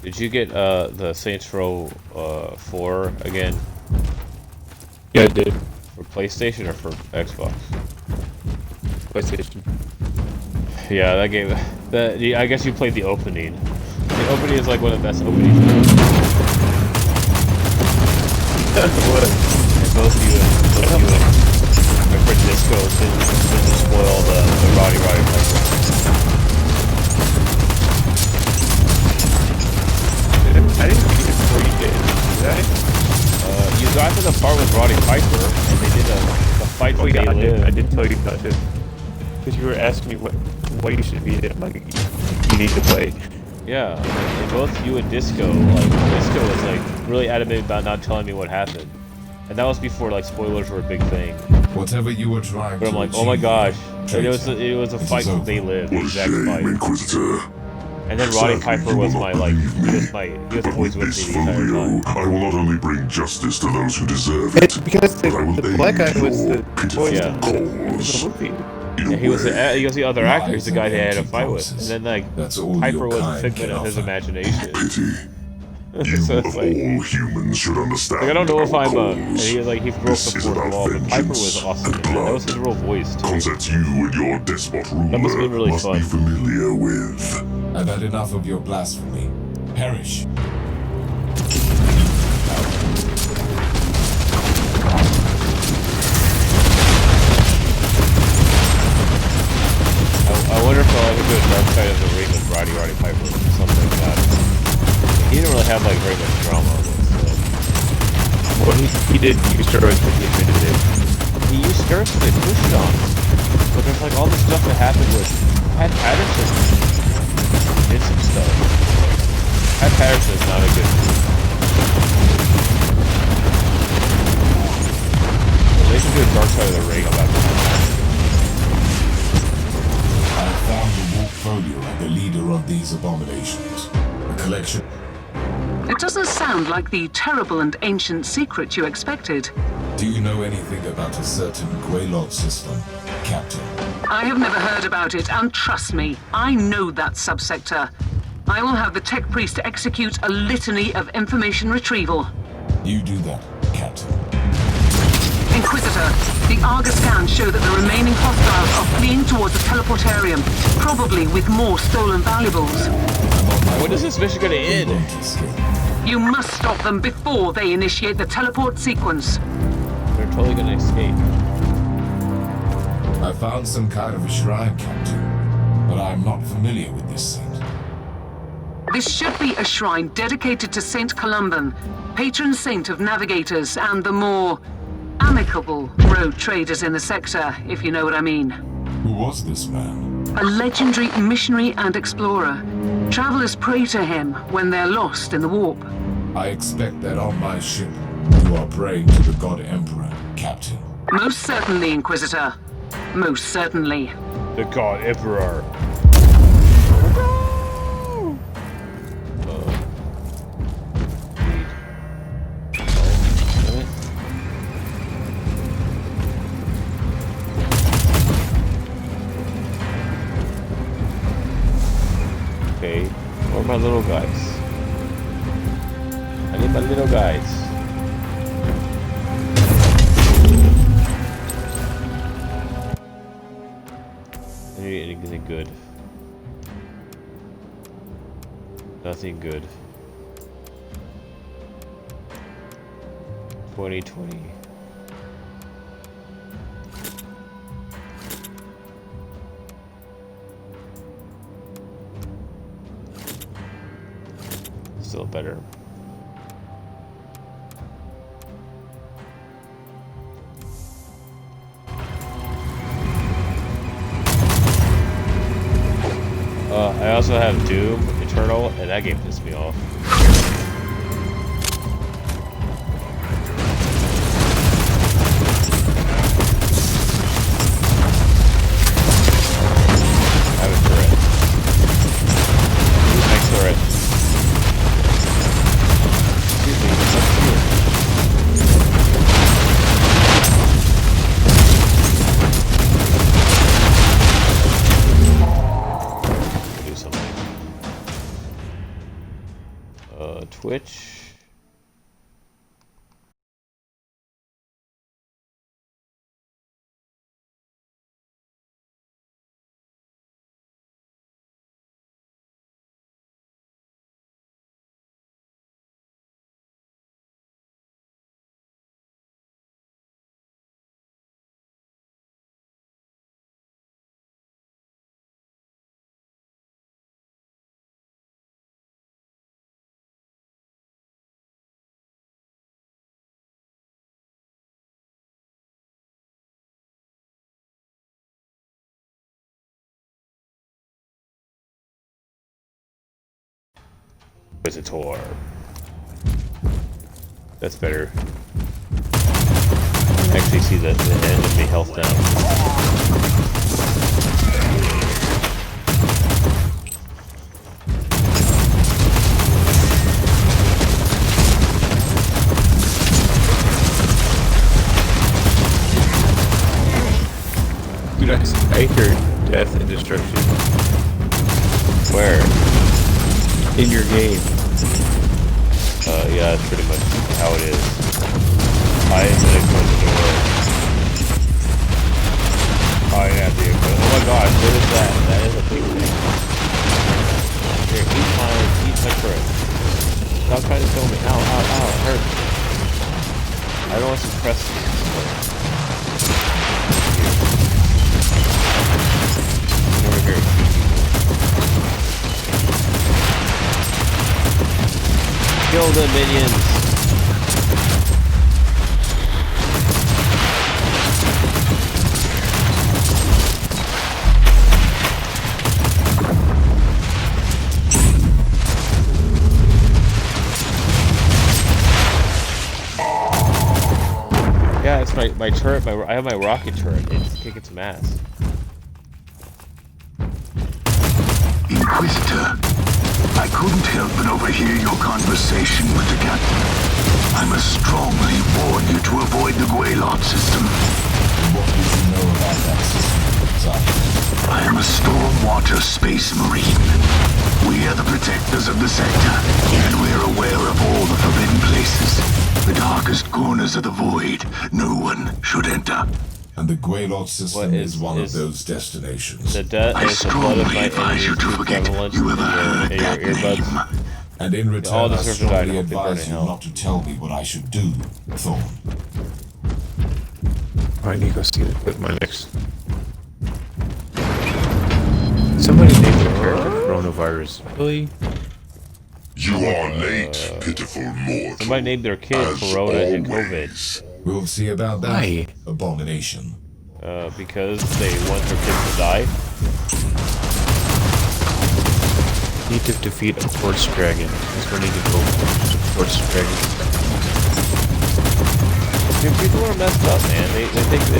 Did you get the Saints Row 4 again? Yeah, I did. For PlayStation or for Xbox? PlayStation. Yeah, that game. I guess you played the opening. The opening is like one of the best openings. What? And both you and my friend Disco didn't spoil the Roddy Piper. I didn't beat it before you did I? You got to the part with Roddy Piper, and they did the fight for They Live. I did tell you about this. Because you were asking me what you should beat it. I'm like, you need to play. Yeah, and both you and Disco, Disco was like really adamant about not telling me what happened. And that was before like spoilers were a big thing. Whatever you were trying But I'm like, oh my gosh. And it was a fight for They Live, the exact fight. Inquisitor. And then Roddy Piper was my he was always with me the entire time. I will not only bring justice to those who deserve it, Because but I will the black guy aid was your the pitiful voice cause. of the movie. Yeah, he was the other actor. He's the guy they had a fight with. And then like That's all Piper your was a kind figment can of his offer. imagination. Pity. You So of it's all like, humans should understand. I don't know if our I'm and cause. he broke This the is fourth about wall, but Piper was vengeance awesome. and That blood. was his real voice too. Concepts you and your despot ruler That must have been really must fun. be familiar with. I've had enough of your blasphemy. Perish. I wonder if I'll ever do a Dark Side of the Ring with Roddy Piper or something like that. He didn't really have like very much drama with it. Well, he did use steroids when he admitted it. He used steroids because they pushed it on him. But there's like all the stuff that happened with Pat Patterson. Did some stuff. Pat Patterson is not a good They should do a Dark Side of the Ring about that. I found the portfolio of the leader of these abominations. A collection. It doesn't sound like the terrible and ancient secret you expected. Do you know anything about a certain Greylog system, Captain? I have never heard about it, and trust me, I know that subsector. I will have the tech priest execute a litany of information retrieval. You do that, Captain. Inquisitor, the Argus scans show that the remaining hostiles are fleeing towards the teleportarium, probably with more stolen valuables. When is this mission gonna end? You must stop them before they initiate the teleport sequence. They're totally gonna escape. I found some kind of a shrine, Captain, but I'm not familiar with this saint. This should be a shrine dedicated to Saint Columban, patron saint of navigators and the more amicable road traders in the sector, if you know what I mean. Who was this man? A legendary missionary and explorer. Travelers pray to him when they're lost in the warp. I expect that on my ship, you are praying to the God Emperor, Captain. Most certainly, Inquisitor. Most certainly. The God Emperor. Okay. Where are my little guys? I need my little guys. I need anything good. Nothing good. 2020. Still better. I also have Doom Eternal, and that game pissed me off. I have a turret. Use my turret. Excuse me, what's here? Do something. Twitch. Visitor. That's better. Actually see the enemy health down. Dude, I hear death and destruction. Where? In your game. Yeah, that's pretty much how it is. I am gonna close the door. I have the equipment. Oh my gosh, what is that? That is a big thing. Here, eat my turret. Stop trying to kill me. Ow, ow, ow, it hurts. I don't want to suppress this. Get over here. Kill the minions! Yeah, it's my turret. I have my rocket turret. It's kicking some ass. Inquisitor, I couldn't help but overhear your conversation with the captain. I must strongly warn you to avoid the Guaylot system. What do you know about that system, Sergeant? I am a stormwater space marine. We are the protectors of the sector, and we're aware of all the forbidden places. The darkest corners of the void. No one should enter. And the Guaylot system is one of those destinations. The blood I of my strongly advise enemies you to too forget prevalent you ever heard in that your earbuds. name. And in All return, I deserve to die. strongly I hope they burn in advise you hell. not to tell me what I should do, Thorn. I need to go see what my next. Somebody named their character Coronavirus. Really? You are late, pitiful mortal. Somebody named their kid as Corona and always. COVID. We'll see about that. Why? Abomination. Because they want their kids to die. Need to defeat a quartz dragon. That's where I need to go. To quartz dragon. Dude, people are messed up, man. They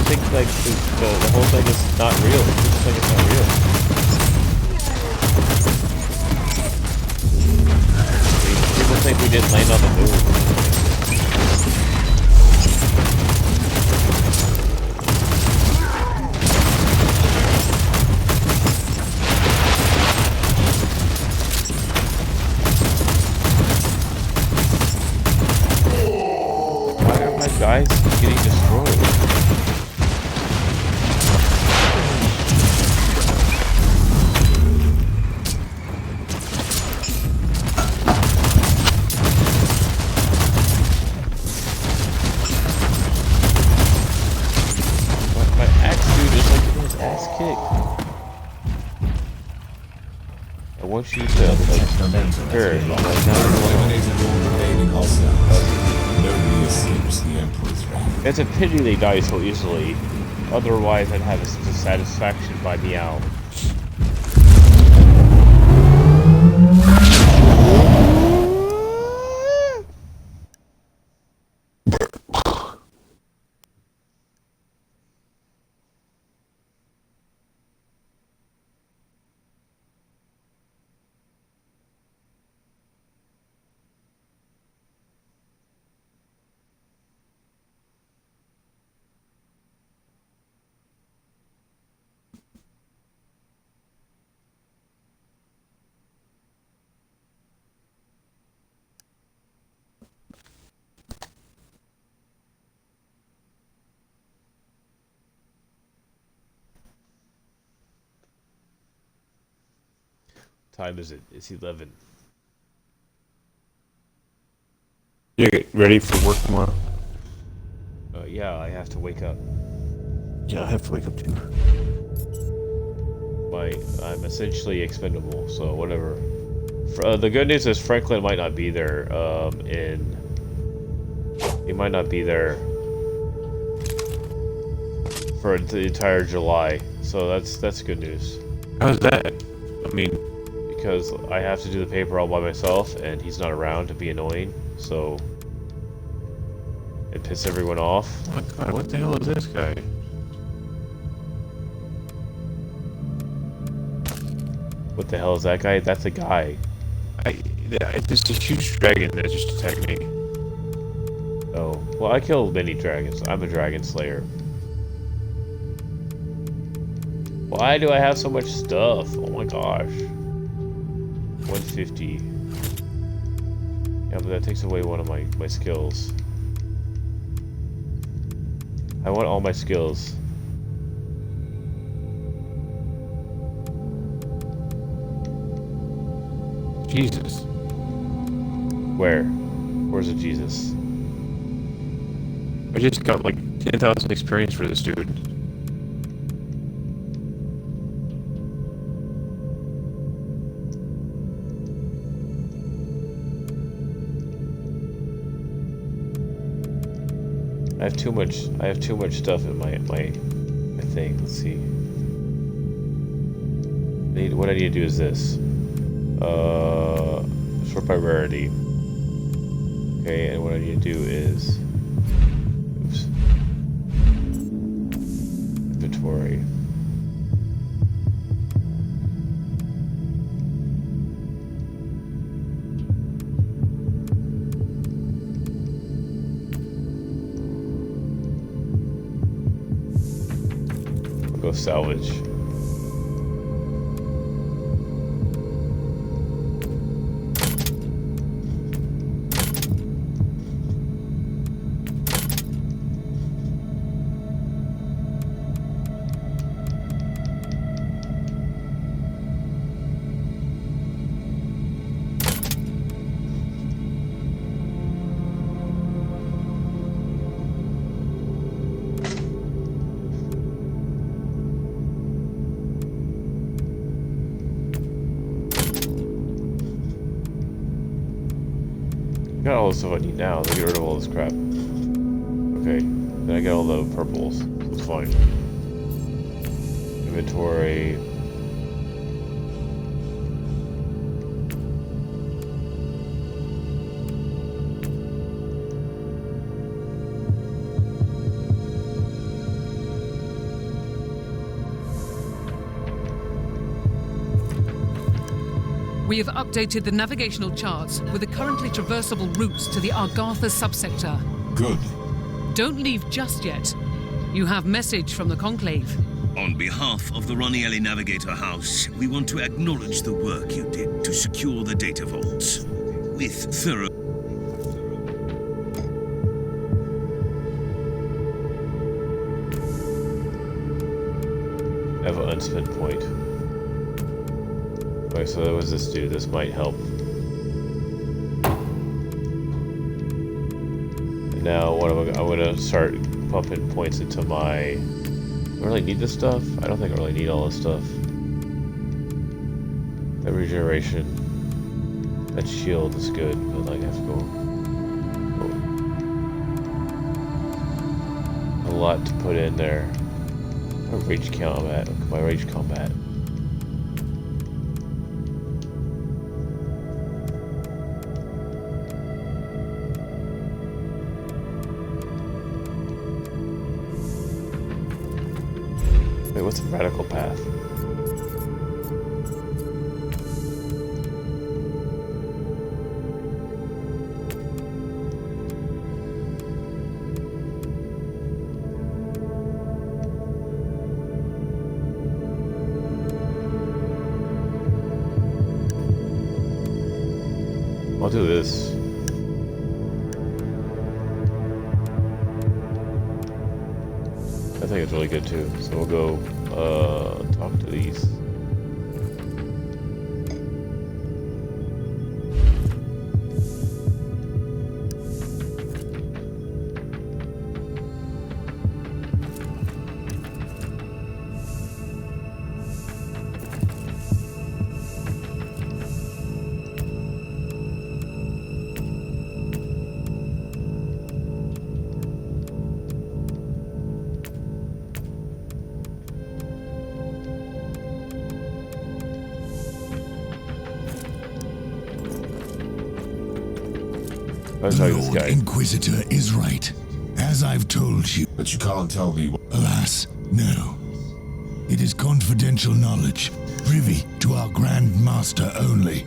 think like the whole thing is not real. People think it's not real. People think we didn't land on the moon. guys keep getting destroyed. My axe dude is like getting his ass kicked. I want you to like sure, like Eliminated all remaining hostiles. Nobody escapes the Emperor's wrath. it's a pity they die so easily. Otherwise I'd have such a satisfaction by meow. Time is it? It's 11. You get ready for work tomorrow? Yeah, I have to wake up. Yeah, I have to wake up too. I'm essentially expendable, so whatever. The good news is Franklin might not be there. He might not be there for the entire July, so that's good news. How's that? I mean, Because I have to do the paper all by myself, and he's not around to be annoying, so it pisses everyone off. oh my god, what the hell is this guy? What the hell is that guy? That's a guy. There's a huge dragon that just attacked me. Oh, well, I killed many dragons. I'm a dragon slayer. Why do I have so much stuff? Oh my gosh. 150. Yeah, but that takes away one of my skills. I want all my skills. Jesus. Where? Where's the Jesus? I just got like 10,000 experience for this dude. I have too much stuff in my thing. Let's see. What I need to do is this. Sort by rarity. Okay, and what I need to do is oops. Inventory. Go salvage. I got all the stuff I need now. Let me get rid of all this crap. Okay, then I got all the purples. It's fine. Inventory. We have updated the navigational charts with the currently traversable routes to the Argatha subsector. Good. Don't leave just yet. You have message from the Conclave. On behalf of the Ranielli Navigator House, we want to acknowledge the work you did to secure the data vaults. With thorough... I have an unspent point. Okay, so that was this dude. This might help. And now, what am I going to start pumping points into my... Do I really need this stuff? I don't think I really need all this stuff. That regeneration. That shield is good, but like I have to go... A lot to put in there. What rage combat? Look at my rage combat. Wait, what's a radical path? I'll do this. I think it's really good too. So we'll go talk to these. The Lord Inquisitor is right, as I've told you. But you can't tell me what... Alas, no. It is confidential knowledge, privy to our Grand Master only.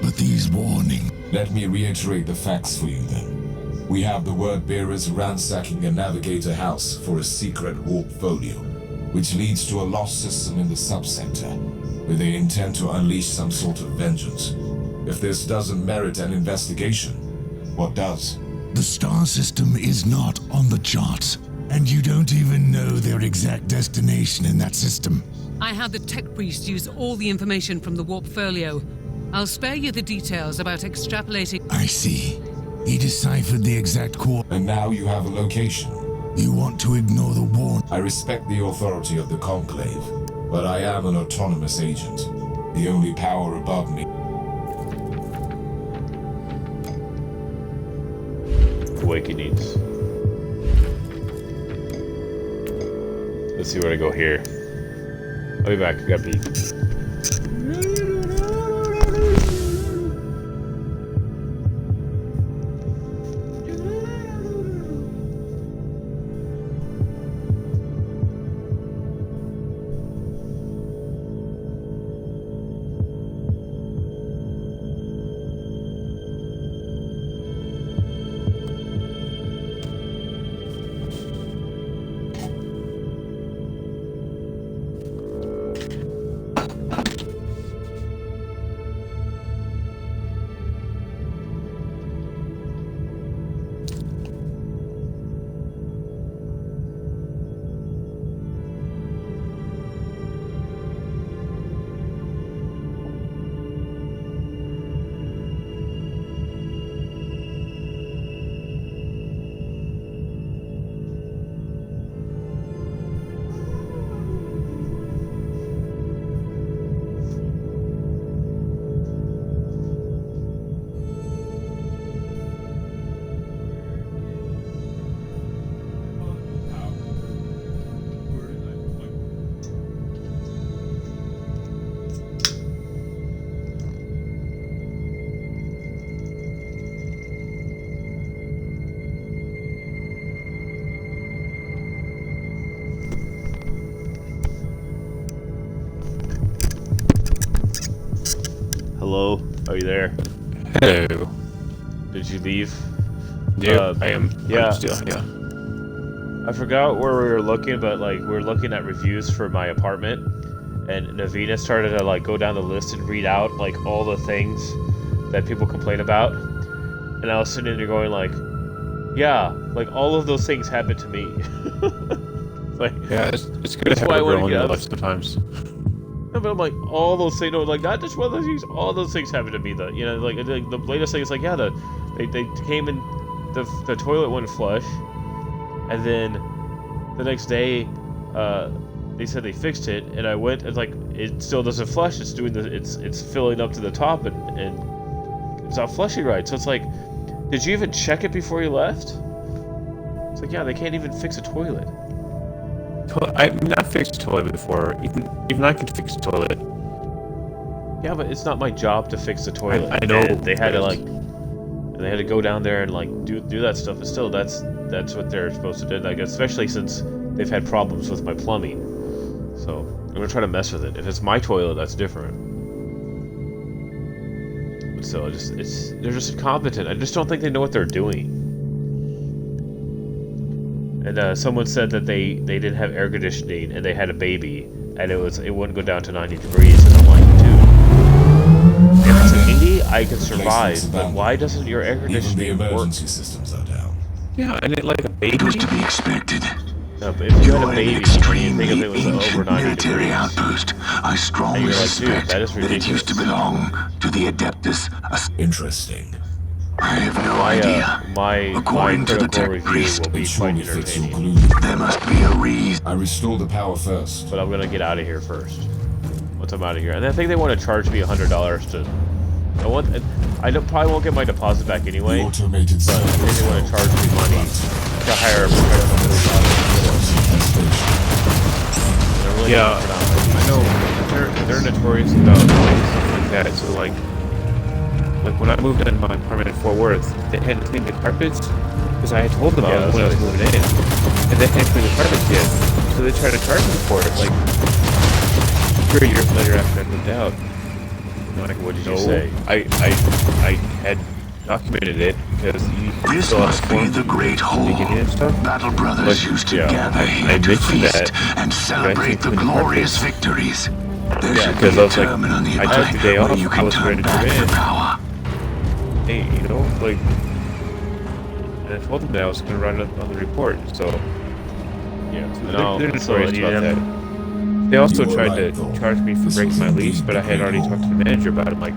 But these warnings... Let me reiterate the facts for you then. We have the word bearers ransacking a Navigator house for a secret warp folio, which leads to a lost system in the subsector, where they intend to unleash some sort of vengeance. If this doesn't merit an investigation, what does? The star system is not on the charts, and you don't even know their exact destination in that system. I had the tech priest use all the information from the warp folio. I'll spare you the details about extrapolating. I see. He deciphered the exact core. And now you have a location. You want to ignore the warning. I respect the authority of the Conclave, but I am an autonomous agent. The only power above me. Awakenings. Let's see where to go here. I'll be back. I got beat. Hello? Are you there? Hello. Did you leave? Yeah, I am. Yeah. I'm still, yeah. I forgot where we were looking, but like we were looking at reviews for my apartment, and Navina started to like go down the list and read out like all the things that people complain about, and I was sitting there going like, yeah, like all of those things happened to me. Like, Yeah, it's good That's to have why I a wanna girl in get your out. life sometimes. no, but I'm like, all those things, no, like, not just one of those things, all those things happen to me, though. You know, like, the latest thing is, like, yeah, they came in, the toilet wouldn't flush, and then the next day, they said they fixed it, and I went, and, like, it still doesn't flush, it's doing it's filling up to the top, and it's not flushing right, so it's like, did you even check it before you left? It's like, yeah, they can't even fix a toilet. I've not fixed a toilet before. Even I can fix a toilet. Yeah, but it's not my job to fix the toilet. I know. And they had to but like, they had to go down there and like do that stuff. But still, that's what they're supposed to do. Like, especially since they've had problems with my plumbing. So I'm gonna try to mess with it. If it's my toilet, that's different. But still, they're just incompetent. I just don't think they know what they're doing. And someone said that they didn't have air conditioning and they had a baby and it wouldn't go down to 90 degrees, and I'm like, dude, if it's 80, I can survive, but why doesn't your air Even the conditioning work? emergency systems are down. yeah, and it like a baby. It was to be expected. No, but if you had a You're an baby and you extremely think if it was over ancient 90 military degrees, outpost. I And strongly you're like, dude, suspect that is that it used to ridiculous. belong to the Adeptus. Interesting. I have no idea. my According to the critical tech review priest, will be It quite surely fits your entertaining, glue. There must be a reason. I restore the power first. but I'm gonna get out of here first. Once I'm out of here, and I think they want to charge me $100 to. Probably won't get my deposit back The anyway. automated But I think they want to charge me money to hire a professional. They're really Yeah, not pronounced. I know. They're notorious about stuff like that. So like when I moved into my apartment in Fort Worth, they had to clean the carpets because I had told them Yeah, when I was that's what moving in, and they hadn't cleaned the carpets yet. So they tried to charge me for it. Like 3 years later after I moved out. Like, What did you no, say? I had documented it because you This fill out must a be form the Great at the beginning Hall. and stuff. Battle Brothers But, used to yeah, gather I here to mentioned feast that, and celebrate the clean the glorious carpets. victories. There Yeah, should because be I a was like, terminal I nearby took the day where off, you I can was turn ready to back move your in. power. Hey, you know, like, and I told them that I was going to write it on the report, so Yeah. they're So notorious you about didn't- that. They also You were tried right, to though. charge me for This breaking was my lease, indeed but I had the already Great talked to the manager about it. I'm like,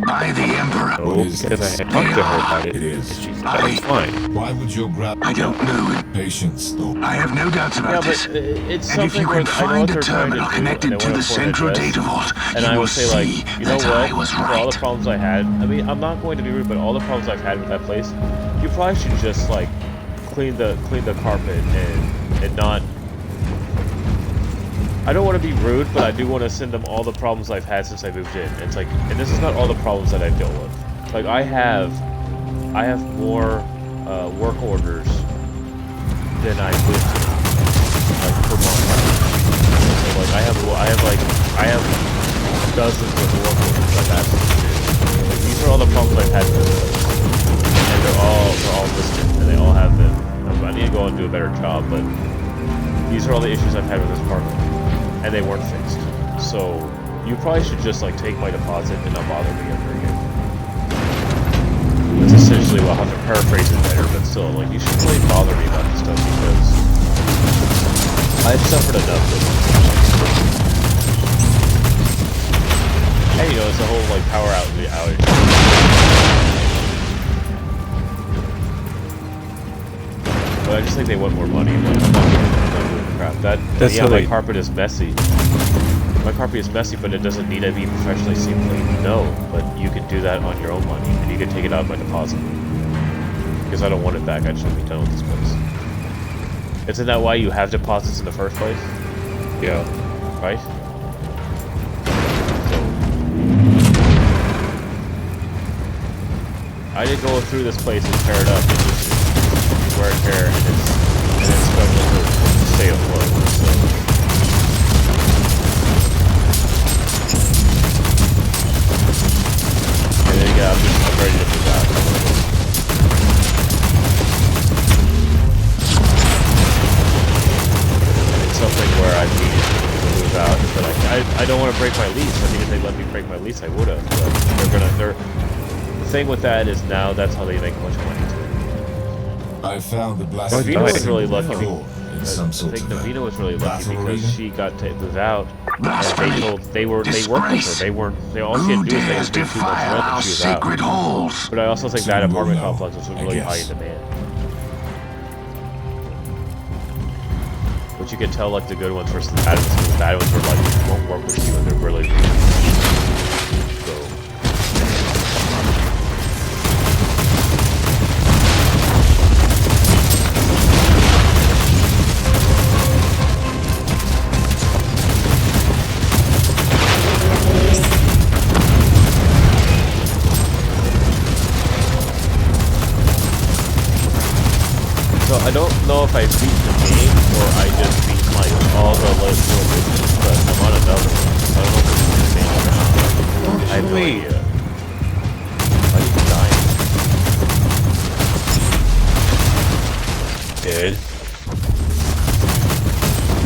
By the Emperor. no, What is because this? I had talked to her about it, It and is. she said that was fine. Why would you grab I don't know. patience, though? I have no doubts Yeah, about but this. it's And if something you where can I know find what a they're trying to terminal do, connected and they to want the a foreign central address. data vault, And you I will will say, like, see you know that what? I was For all the right. problems I had, I mean, I'm not going to be rude, but all the problems I've had with that place, you probably should just like clean the carpet and not. I don't want to be rude, but I do want to send them all the problems I've had since I moved in. It's like, and this is not all the problems that I've dealt with. Like I have more work orders than I lived in, like per month. So like I have dozens of work orders I've asked them to do. Like these are all the problems I've had with this, and they're all listed, and they all have them. I need to go and do a better job, but these are all the issues I've had with this apartment, and they weren't fixed. So you probably should just like take my deposit and not bother me ever again. That's essentially what I'll have to paraphrase it better, but still, like you shouldn't really bother me about this stuff because I've suffered enough with it. And you know, it's the whole like power outage. But I just think they want more money. Like, I'm not doing crap. That's Yeah, how my they- carpet is messy. My carpet is messy, but it doesn't need to be professionally seam cleaned. No, but you can do that on your own money, and you can take it out of my deposit. Because I don't want it back. I just want to be done with this place. Isn't that why you have deposits in the first place? Yeah. Right? So I didn't go through this place and tear it up. It's just wear and tear, and it's struggling to stay afloat. So. And then, yeah, I'm ready to move out. It's something where I need to move out, but I don't want to break my lease. I think if they let me break my lease, I would have. But the thing with that is now that's how they make much money too. I found the Well, blasted you know what's really lucky? core in some I sort think of Navina was really lucky battle because arena? she got to move out, and Blasphemy! they worked with her. All she Who had to do was dares pay 2 months defile rent, our and she was out. sacred halls? But I also think Soon that we'll apartment know, complex was I really high in guess. demand. But you can tell, like, the good ones versus the bad ones, because the bad ones are like, won't work with you, and they're really so. So I don't know if I beat the game or I just beat like all the little missions, but I'm on another one. So I don't know if it's the same or not. I have no Wait. idea. Why did you die? Dead.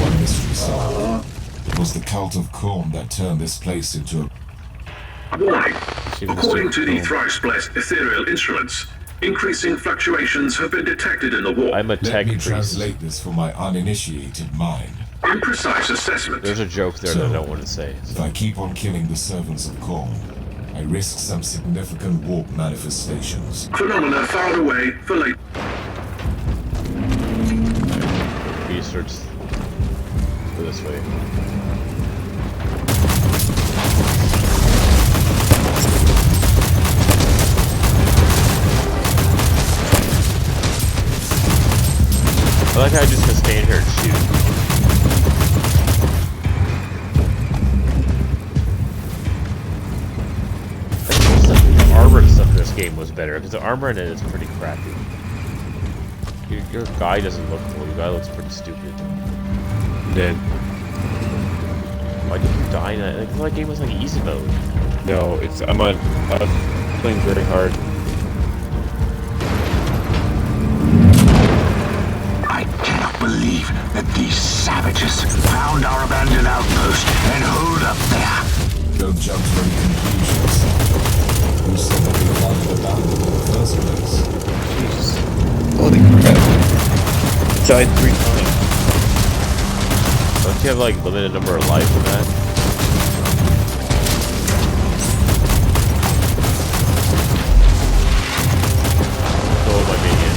One mystery solved. It was the cult of Korn that turned this place into a... Warning. She was According still to the cool. thrice-blessed ethereal instruments, increasing fluctuations have been detected in the warp. I'm a Let tech me priest. translate this for my uninitiated mind. Imprecise assessment. There's a joke there that I don't want to say. If I keep on killing the servants of Korn, I risk some significant warp manifestations. Phenomena filed away for late. Research. Go this way. I like how I just gonna stand here and shoot. I wish the armor and stuff in this game was better, because the armor in it is pretty crappy. Your guy doesn't look cool, your guy looks pretty stupid. Dead. Why did you die in that? I thought that game was like easy mode. No, I was playing very hard. I cannot believe that these savages found our abandoned outpost and hold up there. Don't jump to any conclusions. Who said that they found it abandoned in the first place? Jesus. Holy crap. Died 3 times. Don't you have like limited number of lives in that? Oh my minion.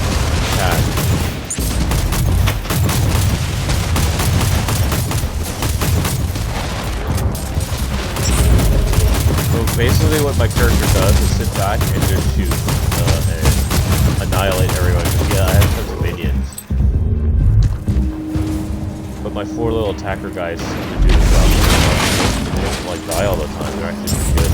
Attack. So basically what my character does is sit back and just shoot and annihilate everyone. Yeah, I have tons of minions. But my 4 little attacker guys seem to do the job. They don't like die all the time, they're actually pretty good.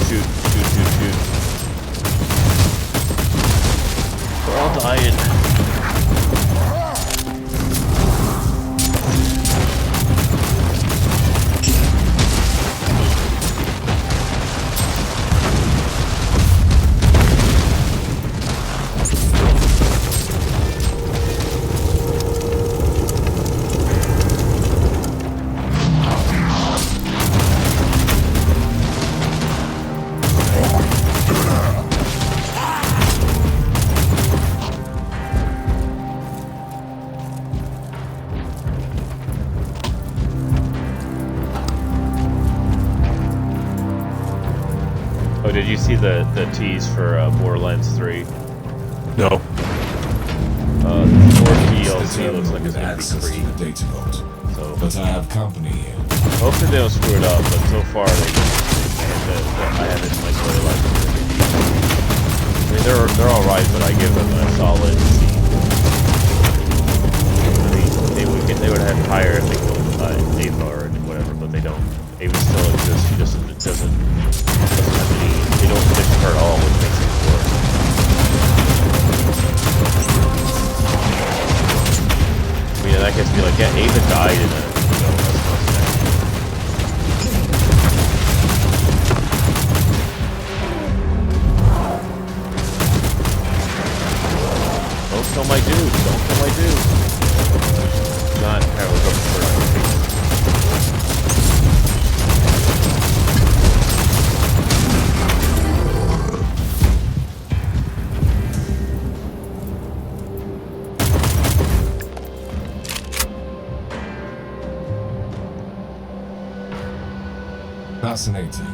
Shoot. We're all dying. Oh, did you see the tease for Borderlands 3? No. The 4th DLC looks like it's gonna be access free. to the data vault. So But I have company here. hopefully they don't screw it up, but so far I haven't like really liked it. I mean they're alright, but I give them a solid C. I mean they would have higher if they go Ava or whatever, but they don't. Ava still exists, she doesn't have any, they don't fix her at all, which makes things worse. I mean, that gets me like, yeah, Ava died in a, don't kill my dude, don't kill my dude. Not, I was up for fascinating.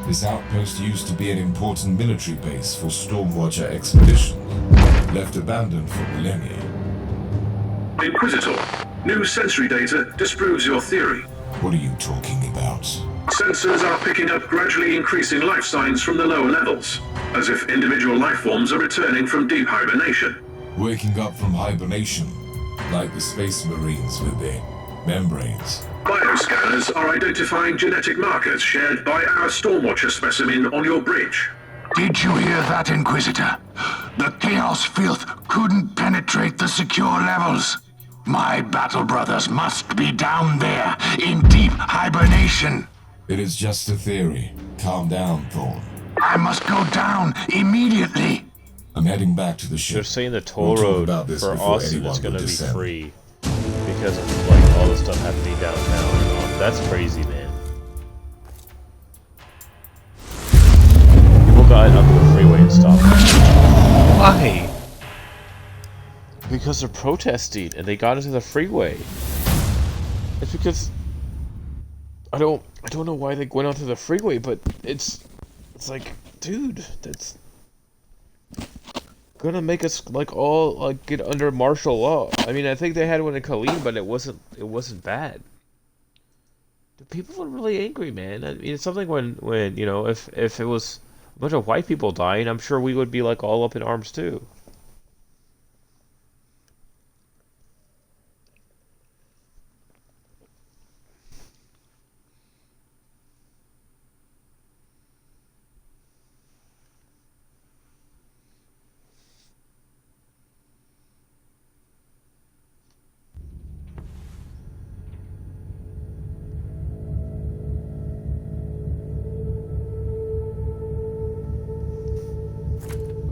This outpost used to be an important military base for Stormwatcher expeditions, left abandoned for millennia. Inquisitor, new sensory data disproves your theory. What are you talking about? Sensors are picking up gradually increasing life signs from the lower levels, as if individual life forms are returning from deep hibernation. Waking up from hibernation, like the Space Marines with their membranes. Bioscanners are identifying genetic markers shared by our Stormwatcher specimen on your bridge. Did you hear that, Inquisitor? The Chaos Filth couldn't penetrate the secure levels. My battle brothers must be down there, in deep hibernation. It is just a theory. Calm down, Thorn. I must go down immediately. I'm heading back to the ship. They're saying the toll We'll talk road about this for before Austin anyone is going will to be descend. free because of like all the stuff happening downtown and all. That's crazy, man. People got up the freeway and stopped. Why? Because they're protesting and they got into the freeway. It's because I don't know why they went onto the freeway, but it's like, dude, that's gonna make us like all like get under martial law. I mean, I think they had one in Colleen, but it wasn't bad. The people are really angry, man. I mean, it's something when you know, if it was a bunch of white people dying, I'm sure we would be like all up in arms too.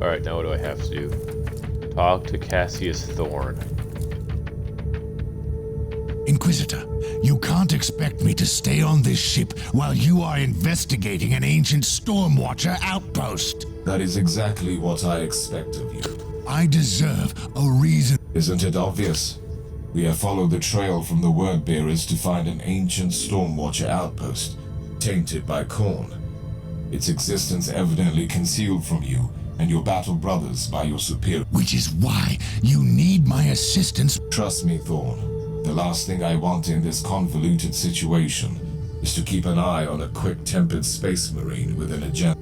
Alright, now what do I have to do? Talk to Cassius Thorn. Inquisitor, you can't expect me to stay on this ship while you are investigating an ancient Stormwatcher outpost. That is exactly what I expect of you. I deserve a reason. Isn't it obvious? We have followed the trail from the word bearers to find an ancient Stormwatcher outpost, tainted by Khorne. Its existence evidently concealed from you and your battle brothers by your superior. Which is why you need my assistance. Trust me, Thorn. The last thing I want in this convoluted situation is to keep an eye on a quick-tempered space marine with an agenda.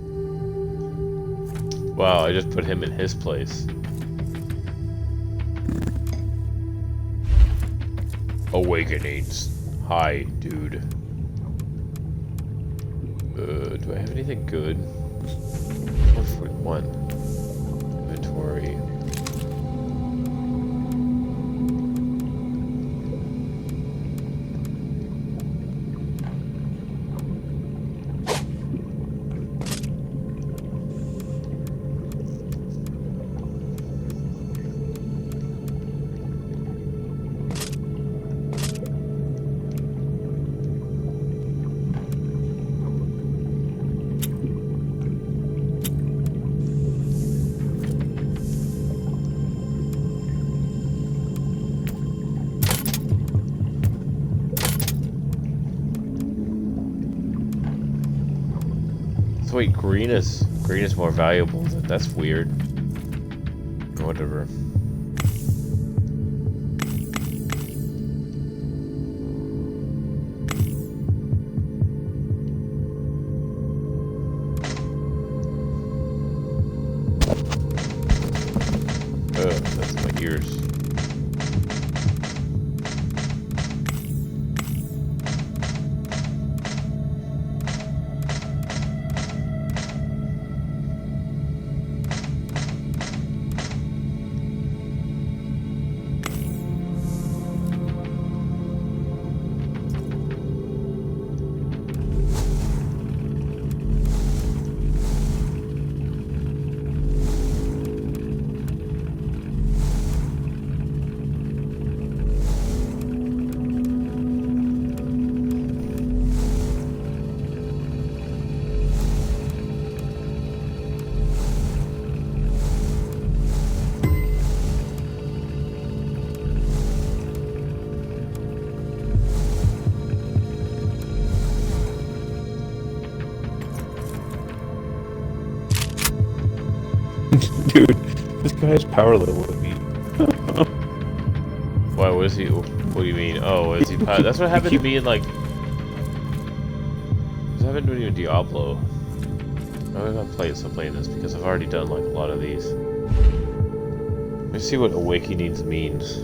Wow, I just put him in his place. Awakenings. Hi, dude. Do I have anything good? 141. Inventory. So wait, green is more valuable. That's weird. Whatever. That's my ears. This guy's power level would be. Why? What is he? What do you mean? Oh, is he? That's what happened to me in like. That's what happened to me in Diablo. I'm not playing this because I've already done like a lot of these. Let me see what awakenings means.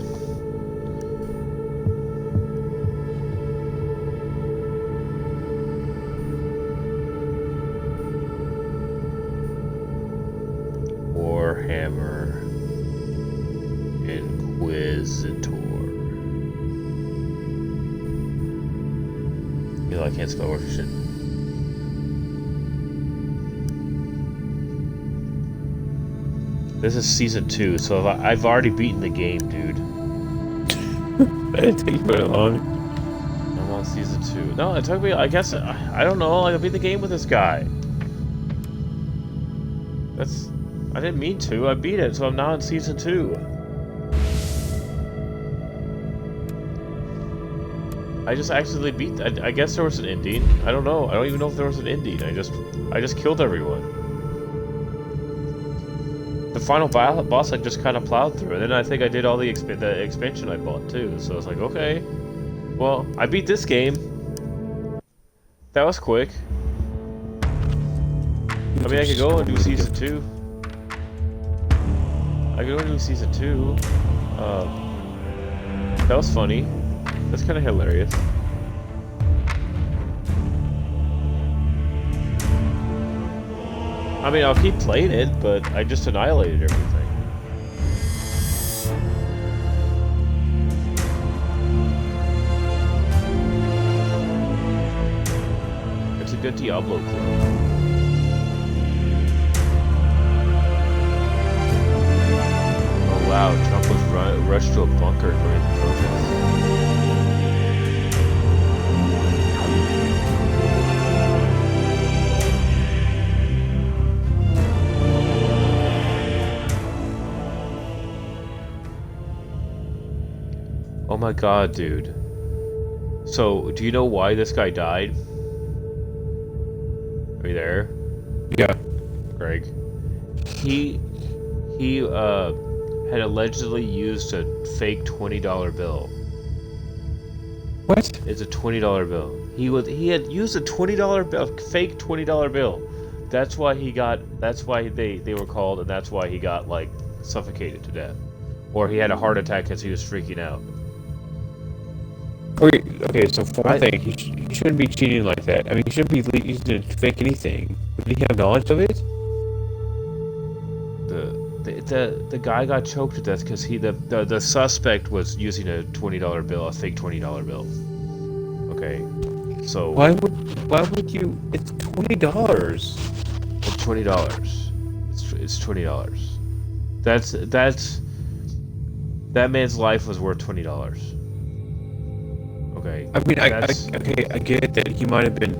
Warhammer Inquisitor. You know I can't spell worth shit. This is season 2, so I've already beaten the game, dude. That didn't take you very long. I'm on season 2. No, it took me, I guess, I don't know, I beat the game with this guy. I didn't mean to, I beat it, so I'm now in season 2. I just accidentally beat, I guess there was an ending. I don't know, I don't even know if there was an ending. I just killed everyone. The final boss I just kind of plowed through, and then I think I did all the expansion I bought too. So I was like, okay, well, I beat this game. That was quick. I mean, I could go and do season 2. I could go and do season 2. That was funny. That's kind of hilarious. I mean, I'll keep playing it, but I just annihilated everything. It's a good Diablo clone. Oh wow, Trump was rushed to a bunker during the protest. Oh my god, dude. So, do you know why this guy died? Are you there? Yeah. Greg? He had allegedly used a fake $20 bill. What? It's a $20 bill. He had used a $20 bill, fake $20 bill. That's why they were called, and that's why he got, like, suffocated to death. Or he had a heart attack because he was freaking out. Okay, so for one thing, he shouldn't be cheating like that. I mean, he shouldn't be using to fake anything. Did he have knowledge of it? The guy got choked to death because the suspect was using a $20 bill, a fake $20 bill. Okay, so why would you? It's $20. It's $20. It's $20. That man's life was worth $20. Okay. I mean, I get that he might have been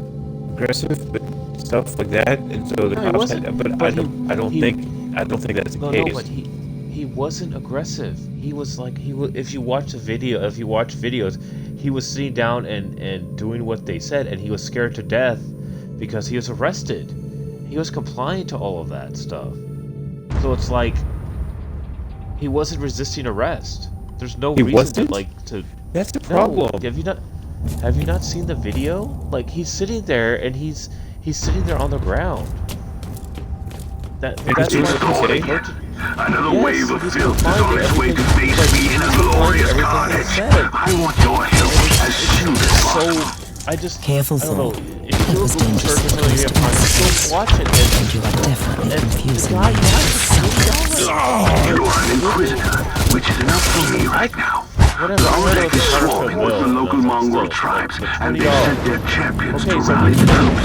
aggressive, but stuff like that, and so the cops had. But I don't think that's the case. No, but he wasn't aggressive. He was like if you watch videos, he was sitting down and doing what they said, and he was scared to death because he was arrested. He was complying to all of that stuff. So it's like he wasn't resisting arrest. There's no reason to. That's the problem. No, have you not seen the video? Like, he's sitting there and he's sitting there on the ground. That's what he said. Another wave of filth is on its way to face me in a glorious carnage. I want your help as soon as possible. Careful, I don't know. Thor. If you do a Google search or something, you have to watch it. And you are definitely confusing me with something. You are an inquisitor, which is enough for me right now. Zoltek is swarming with the local mongrel tribes, and they sent their champions to rally the troops.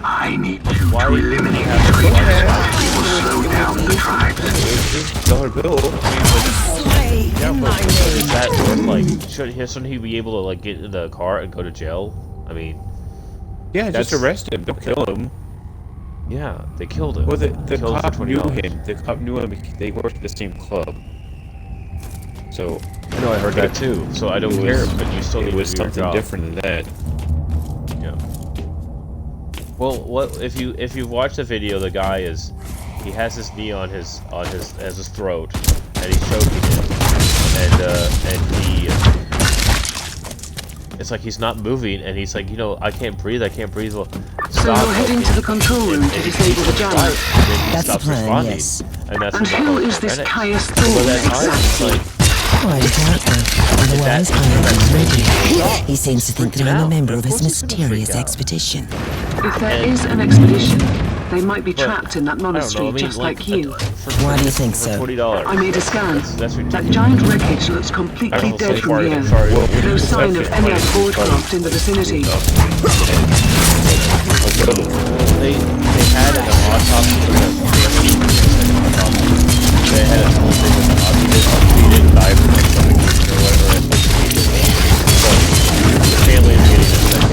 I need you to eliminate these creatures. It will slow down the tribes. $1 bill. Shouldn't he be able to like get in the car and go to jail? I mean, yeah, just arrest him. Don't kill him. Yeah, they killed him. Well, the cop knew him. The cop knew him. They worked at the same club. So I know I heard that too. So I don't care, but you still need to do your job. It was something different than that. Yeah. Well, what if you watch the video? The guy is he has his knee on his throat, and he's choking him, and he. It's like he's not moving, and he's like, you know, I can't breathe. Well, So you're heading to the control room to disable the giant. That's the plan, yes. And who is this Caius Thorne exactly? Quite a character. Otherwise, I am ready. He seems to think that I'm a member of his mysterious expedition. If there is an expedition, they might be trapped in that monastery just like you. Why do you think so? I made a scan. That giant wreckage looks completely dead from here. No sign of any boardcraft in the vicinity. They had an autopsy. They had a whole thing with the he didn't die from something or whatever. But the family is getting infected.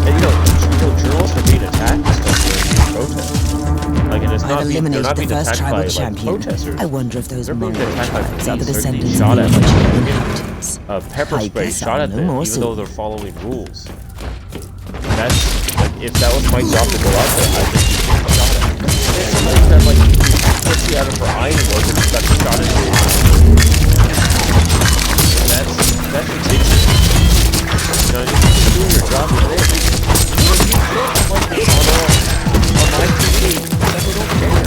And journalists are being attacked and stuff during these protests. Like, and it's I've not being, they're eliminated not the being first attacked by tribal like champion. protesters. I wonder if those They're being mongrel attacked by tribes are the police. They're getting descendants shot of at the by original them. inhabitants. Pepper I spray guess shot I'll at know them, more even soon. though they're following rules. That's like, if that was my job to go out there, I think you'd get shot at. If somebody said like puts you out of for ironwork and just got shot at you, that's ridiculous. You know, you're doing your job and they on my TV, they don't care.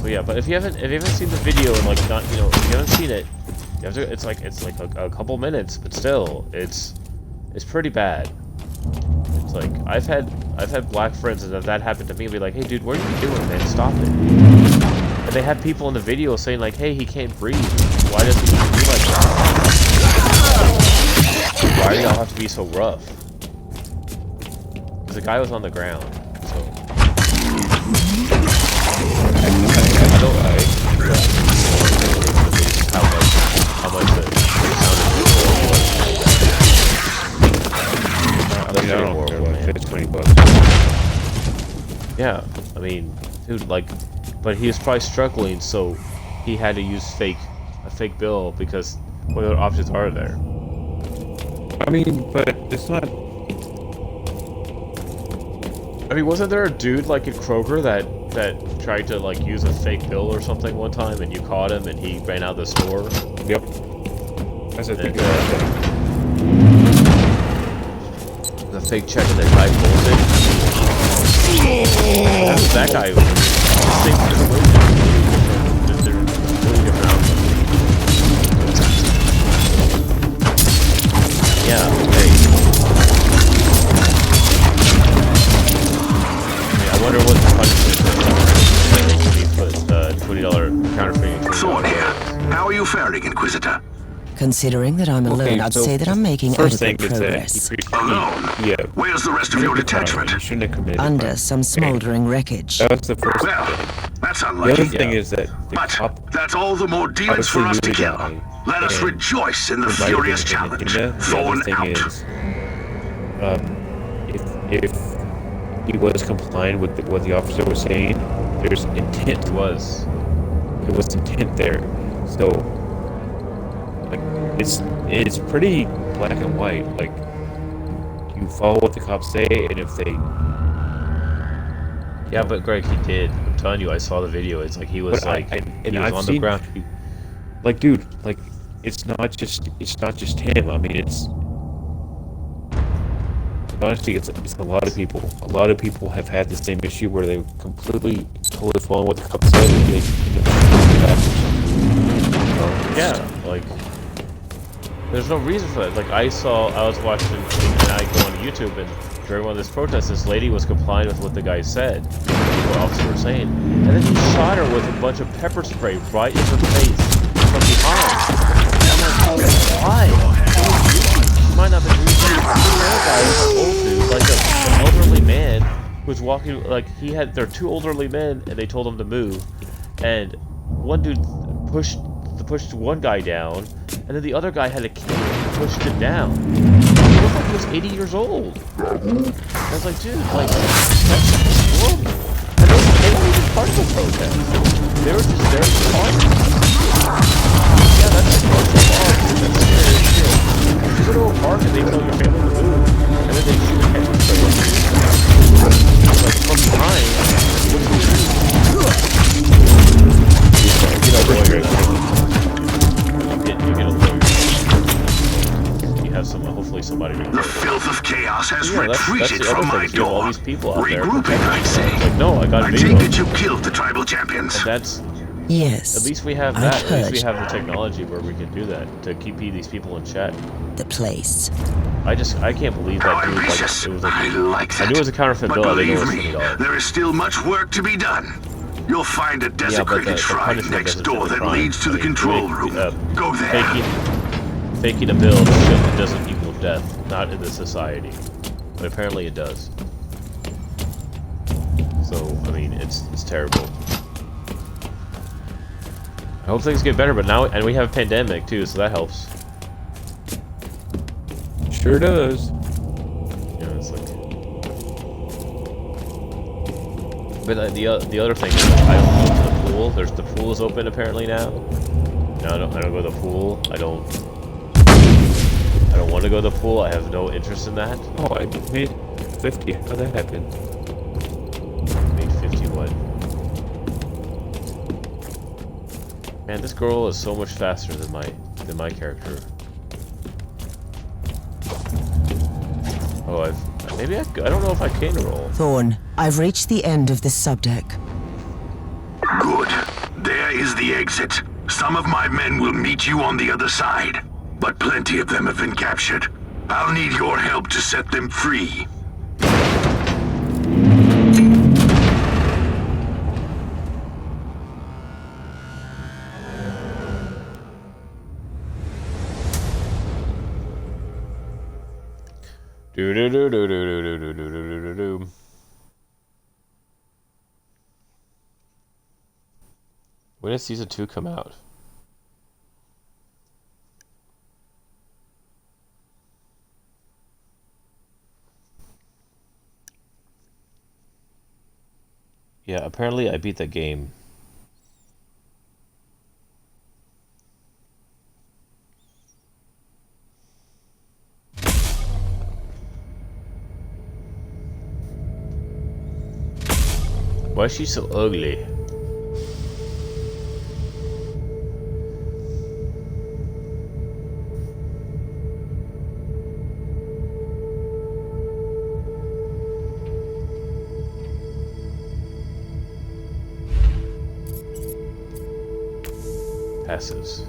So yeah, but if you haven't seen the video and like not, you know, if you haven't seen it, you have to, it's like a couple minutes, but still, it's pretty bad. It's like I've had black friends and that happened to me, be like, hey dude, what are you doing, man? Stop it. And they had people in the video saying like, hey, he can't breathe. Why does he do like that? Why do y'all have to be so rough? Because the guy was on the ground, so. How much the I don't care, like, it's $20. Yeah, I mean, dude, like, but he was probably struggling, so he had to use a fake bill because what other options are there? I mean, but it's not. I mean, wasn't there a dude like at Kroger that tried to like use a fake bill or something one time, and you caught him, and he ran out of the store? Yep. That's a thing. The fake check and the guy pulls it. That's that guy. They're really different outcomes. Yeah. Hey. I wonder what the punishment is for $20 counterfeiting. Thorn here. How are you faring, Inquisitor? Considering that I'm alone, I'd say that I'm making adequate progress. Alone? Yeah. Where's the rest of your detachment? You shouldn't have committed. Under some smoldering wreckage. That was the first Well, thing. that's The unlucky. other thing is that the But cop that's all the more demons for us to obviously kill. knew the guy, Let us and rejoice in the provided furious an challenge. agenda. The Thorn other thing out. is, if he was complying with what the officer was saying, there's intent. There was intent there. So, like, it's pretty black and white. Like, you follow what the cops say, and if they. Yeah, but Greg, he did. I'm telling you, I saw the video. It's like he was he was on the ground. Like, dude, like, it's not just him. I mean, honestly, it's a lot of people. A lot of people have had the same issue where they completely, totally follow what the cops said, and they yeah, like, there's no reason for that. Like, I was watching, and I go on YouTube, and during one of this protests, this lady was complying with what the guy said, what officers were saying, and then he shot her with a bunch of pepper spray right in her face from behind. And I'm like, oh, why? She might not have been reason. Another guy, an old dude, like an elderly man, who was walking, like, there were two elderly men, and they told him to move, and one dude pushed one guy down, and then the other guy had a cane and pushed him down. He looked like he was 80 years old. I was like, dude, like, that's horrible. And they weren't even part of the protest. They were just there to party. Yeah, that's a bunch of laws. That's scary as shit. You go to a park and they tell your family to move, and did they shoot a camera trailer? Like, from behind, what do you do? You get a lawyer. You get a lawyer. You have some, hopefully somebody... The filth of chaos has Yeah, that's retreated the other from thing. my Is you have all door. these people out there. Regrouping, I'd say. It's like, no, I got a I video. take it you killed the tribal champions. And that's... Yes. At least we have I that. At least heard we have the technology where we can do that to keep these people in chat. the place. I can't believe How that dude. Like, ambitious. it was like, I like that. I knew it was a counterfeit But bill. I didn't know it believe was me, $20. there is still much work to be done. You'll find a desecrated the shrine punishment next doesn't fit door the that crime. leads to I the mean, control room. Go there. Faking a bill that doesn't equal death, not in this society, but apparently it does. So I mean, it's terrible. I hope things get better, but now, and we have a pandemic too, so that helps. Sure does. Yeah, it's like. But the other thing is, like, I don't go to the pool. The pool is open apparently now. No, I don't go to the pool. I don't want to go to the pool. I have no interest in that. Oh, I made 50. How'd that happen? Made 50 what? Man, this girl is so much faster than my character. Oh, I don't know if I can roll. Thorn, I've reached the end of this subdeck. Good. There is the exit. Some of my men will meet you on the other side, but plenty of them have been captured. I'll need your help to set them free. Do do do do do do do do do do do. When does season 2 come out? Yeah, apparently I beat the game. Why is she so ugly? Passes.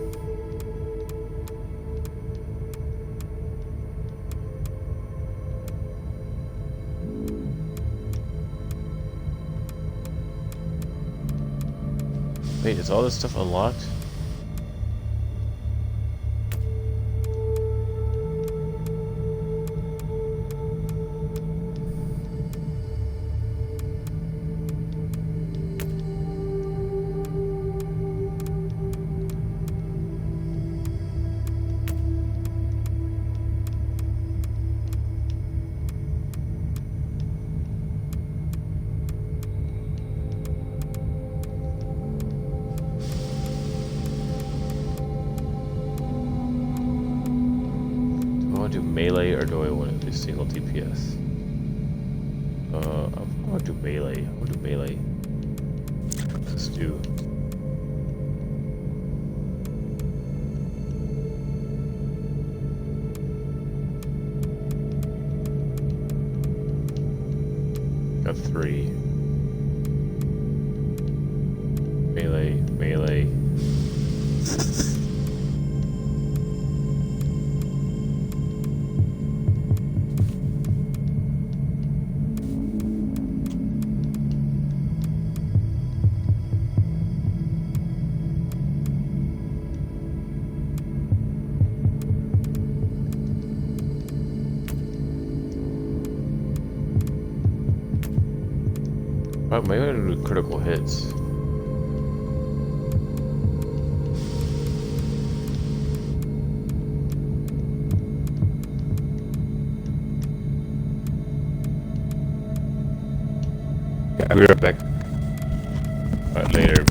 Wait, is all this stuff unlocked? Do melee or do I want to do single DPS? I want to do melee. I want to do melee. Let's do. Got 3. Melee, melee. Oh, maybe I'm gonna do critical hits. Yeah, I'll be right back. Alright, later.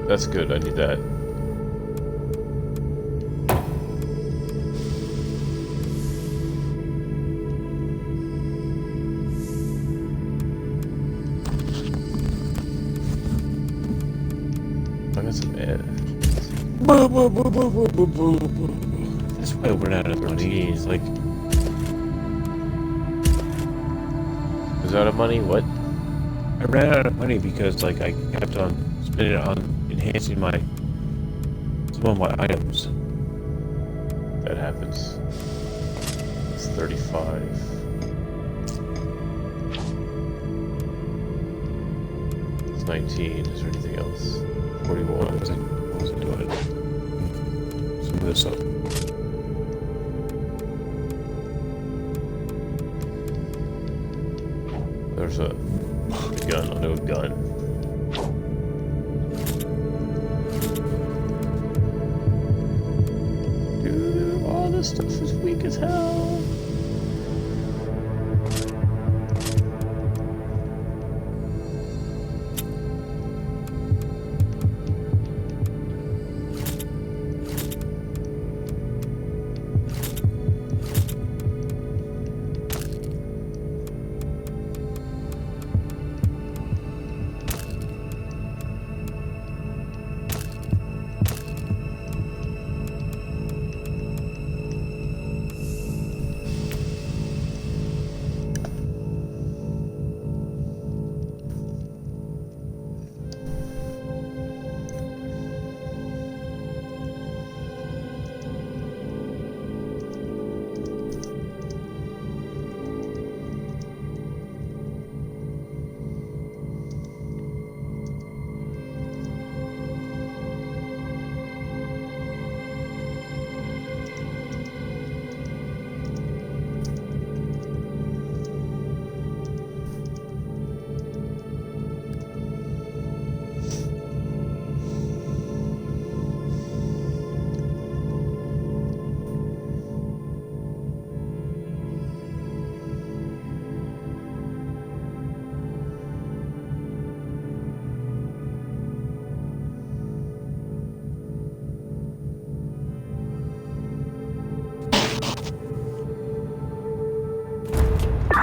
That's good, I need that. I got some air. That's why we're not out of money. It's like, Is that out of money? What? I ran out of money because like I kept on spending it on enhancing some of my items. That happens. It's 35. It's 19. Is there anything else? 41. What was I doing? Some of this up. There's a gun. I'll do a gun. Dude, all this stuff is weak as hell.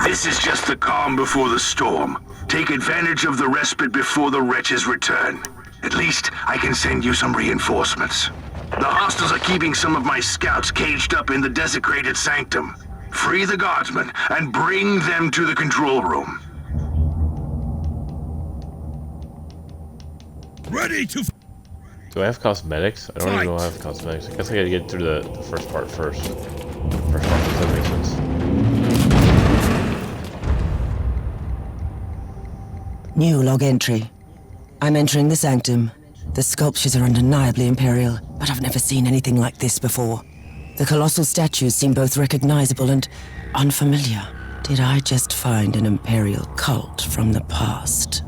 This is just the calm before the storm. Take advantage of the respite before the wretches return. At least, I can send you some reinforcements. The hostiles are keeping some of my scouts caged up in the desecrated sanctum. Free the guardsmen and bring them to the control room. Ready to... Do I have cosmetics? I don't even know if I have cosmetics. I guess I gotta get through the first part first. First part, does that make sense? New log entry. I'm entering the sanctum. The sculptures are undeniably imperial, but I've never seen anything like this before. The colossal statues seem both recognizable and unfamiliar. Did I just find an imperial cult from the past?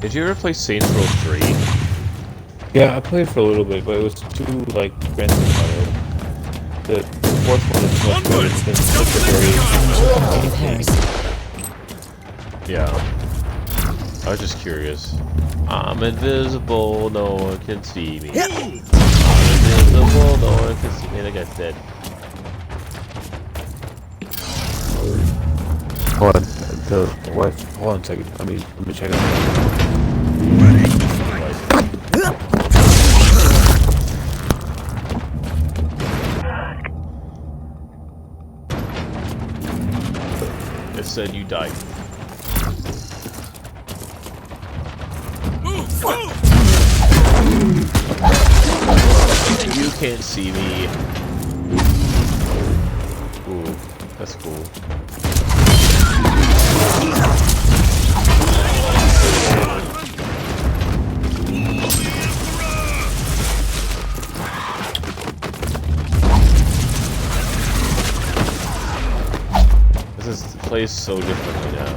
Did you ever play Saints Row 3? Yeah, I played for a little bit, but it was too like Grand Theft Auto. The fourth one is much better than the Comparison. Yeah. I was just curious. I'm invisible, no one can see me. I'm invisible, no one can see me. Like I said. Hold on, what? Hold on a second. Let me check it out. It said you died. You can't see me. Ooh, that's cool. This plays so differently now.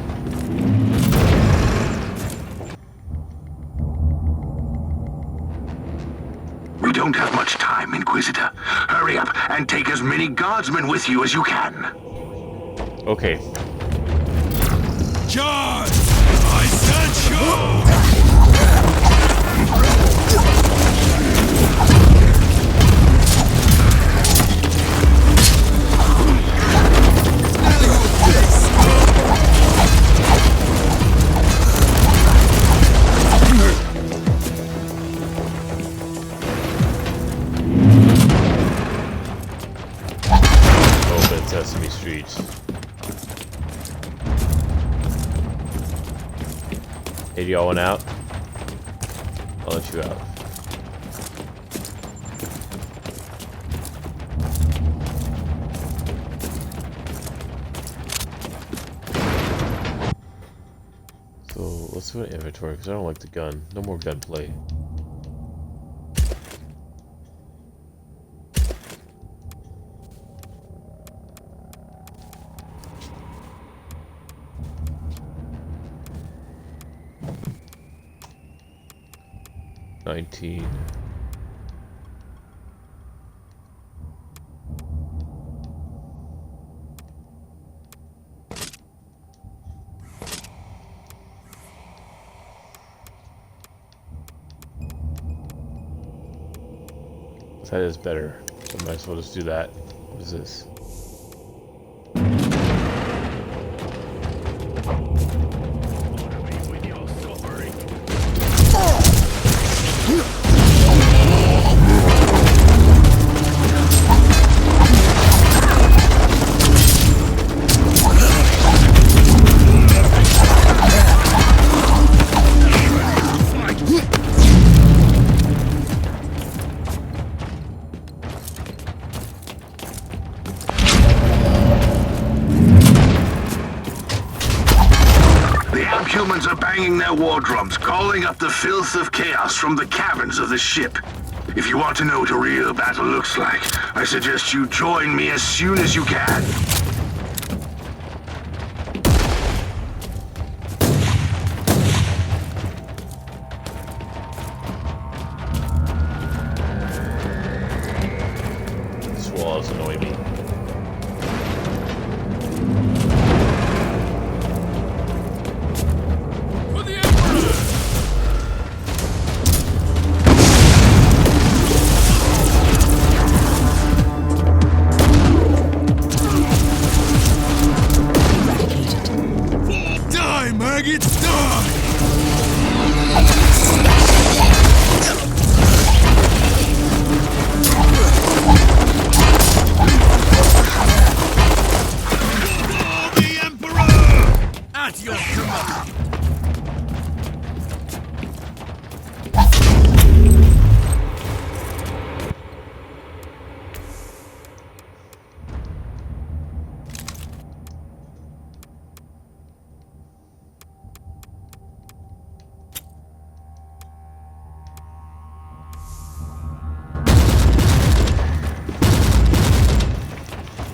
We don't have much time, Inquisitor. Hurry up and take as many guardsmen with you as you can. Okay. Charge! Open Sesame Street. Hey, do y'all want out? I'll let you out. So let's go to inventory because I don't like the gun. No more gunplay. $19. That is better. So I might as well just do that. What is this? Humans are banging their war drums, calling up the filth of chaos from the caverns of the ship. If you want to know what a real battle looks like, I suggest you join me as soon as you can. These walls annoy me.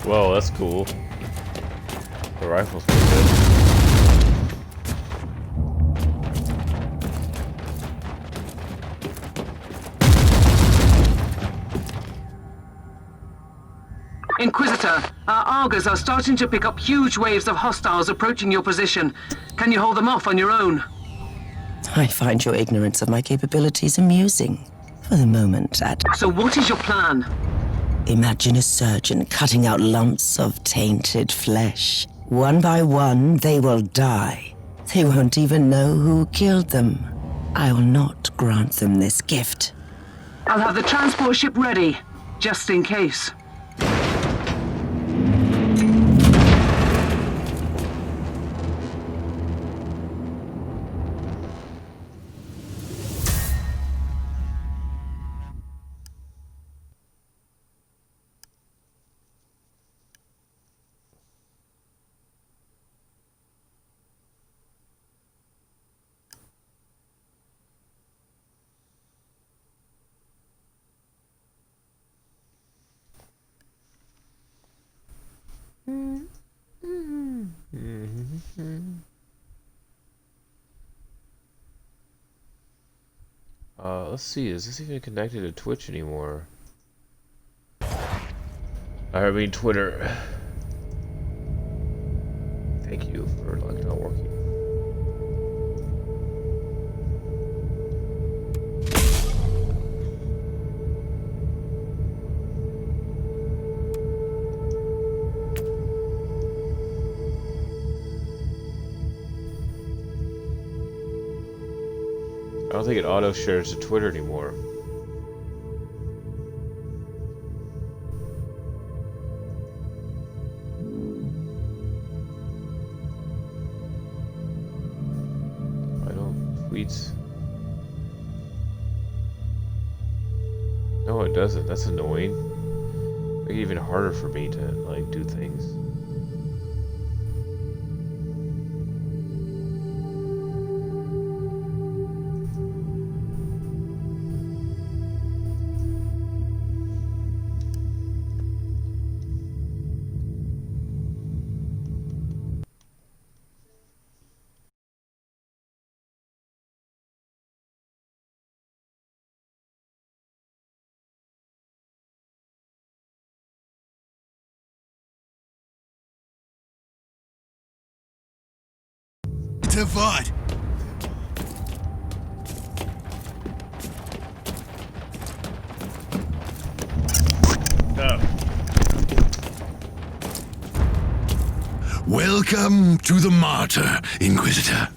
Whoa, that's cool. The rifle's pretty good. Inquisitor, our Argos are starting to pick up huge waves of hostiles approaching your position. Can you hold them off on your own? I find your ignorance of my capabilities amusing. For the moment, So what is your plan? Imagine a surgeon cutting out lumps of tainted flesh. One by one, they will die. They won't even know who killed them. I will not grant them this gift. I'll have the transport ship ready, just in case. Let's see, is this even connected to Twitch anymore? I mean Twitter. Thank you for like not working. I don't think it auto shares to Twitter anymore. I don't tweets. No, it doesn't. That's annoying. Make it even harder for me to like do things. What? Welcome to the Martyr, Inquisitor.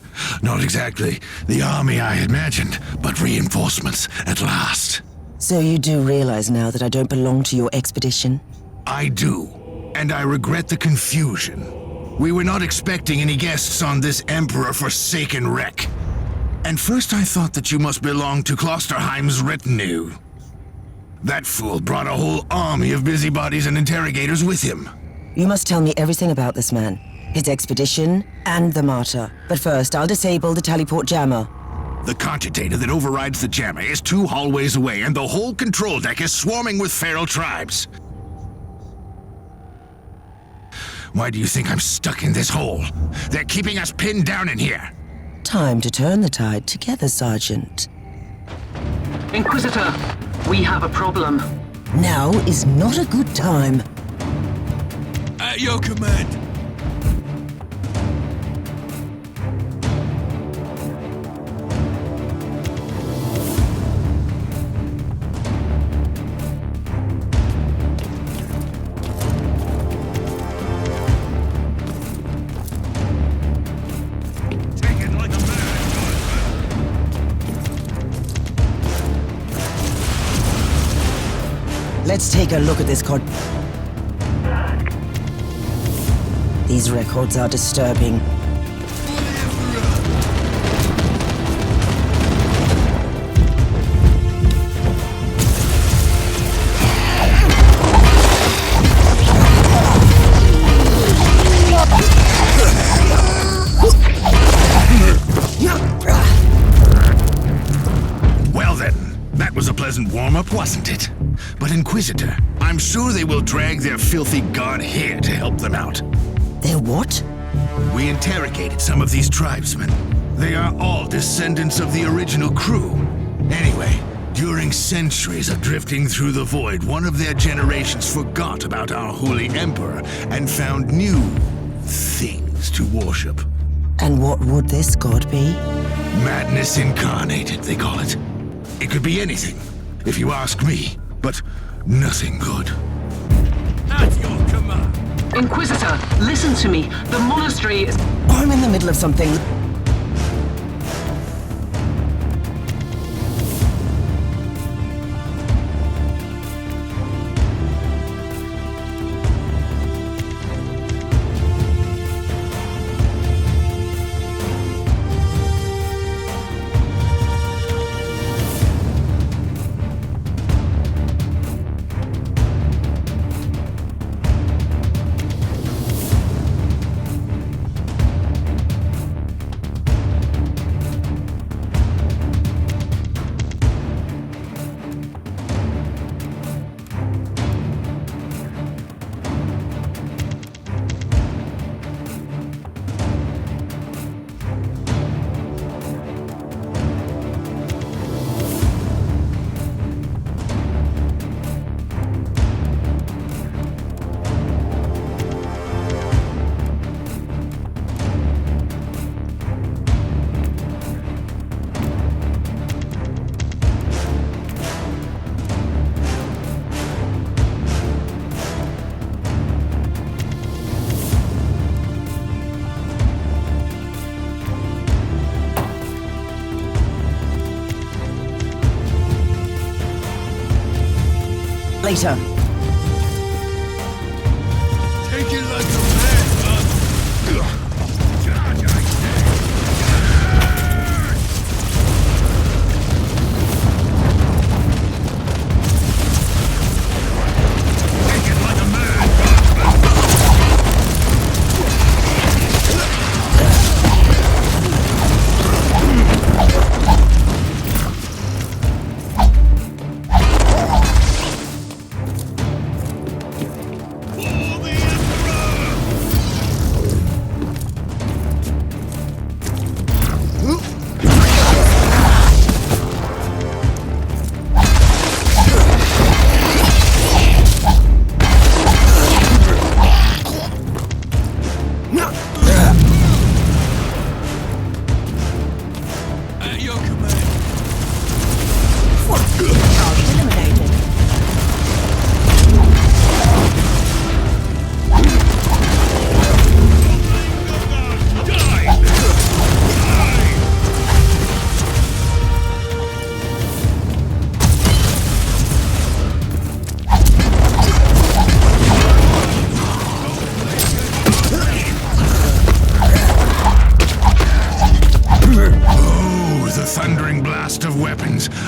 Not exactly the army I imagined, but reinforcements at last. So you do realize now that I don't belong to your expedition? I do, and I regret the confusion. We were not expecting any guests on this Emperor-forsaken wreck. And first I thought that you must belong to Klosterheim's retinue. That fool brought a whole army of busybodies and interrogators with him. You must tell me everything about this man, his expedition, and the Martyr. But first, I'll disable the Tallyport jammer. The cogitator that overrides the jammer is 2 hallways away, and the whole control deck is swarming with feral tribes. Why do you think I'm stuck in this hole? They're keeping us pinned down in here. Time to turn the tide together, Sergeant. Inquisitor, we have a problem. Now is not a good time. At your command. Let's take a look at this cod. These records are disturbing. Well then, that was a pleasant warm-up, wasn't it? But Inquisitor, I'm sure they will drag their filthy god here to help them out. They're what? We interrogated some of these tribesmen. They are all descendants of the original crew. Anyway, during centuries of drifting through the void, one of their generations forgot about our holy emperor and found new things to worship. And what would this god be? Madness incarnated, they call it. It could be anything, if you ask me, but nothing good. At your command. Inquisitor, listen to me. The monastery is... I'm in the middle of something. later. Take it like a man, huh?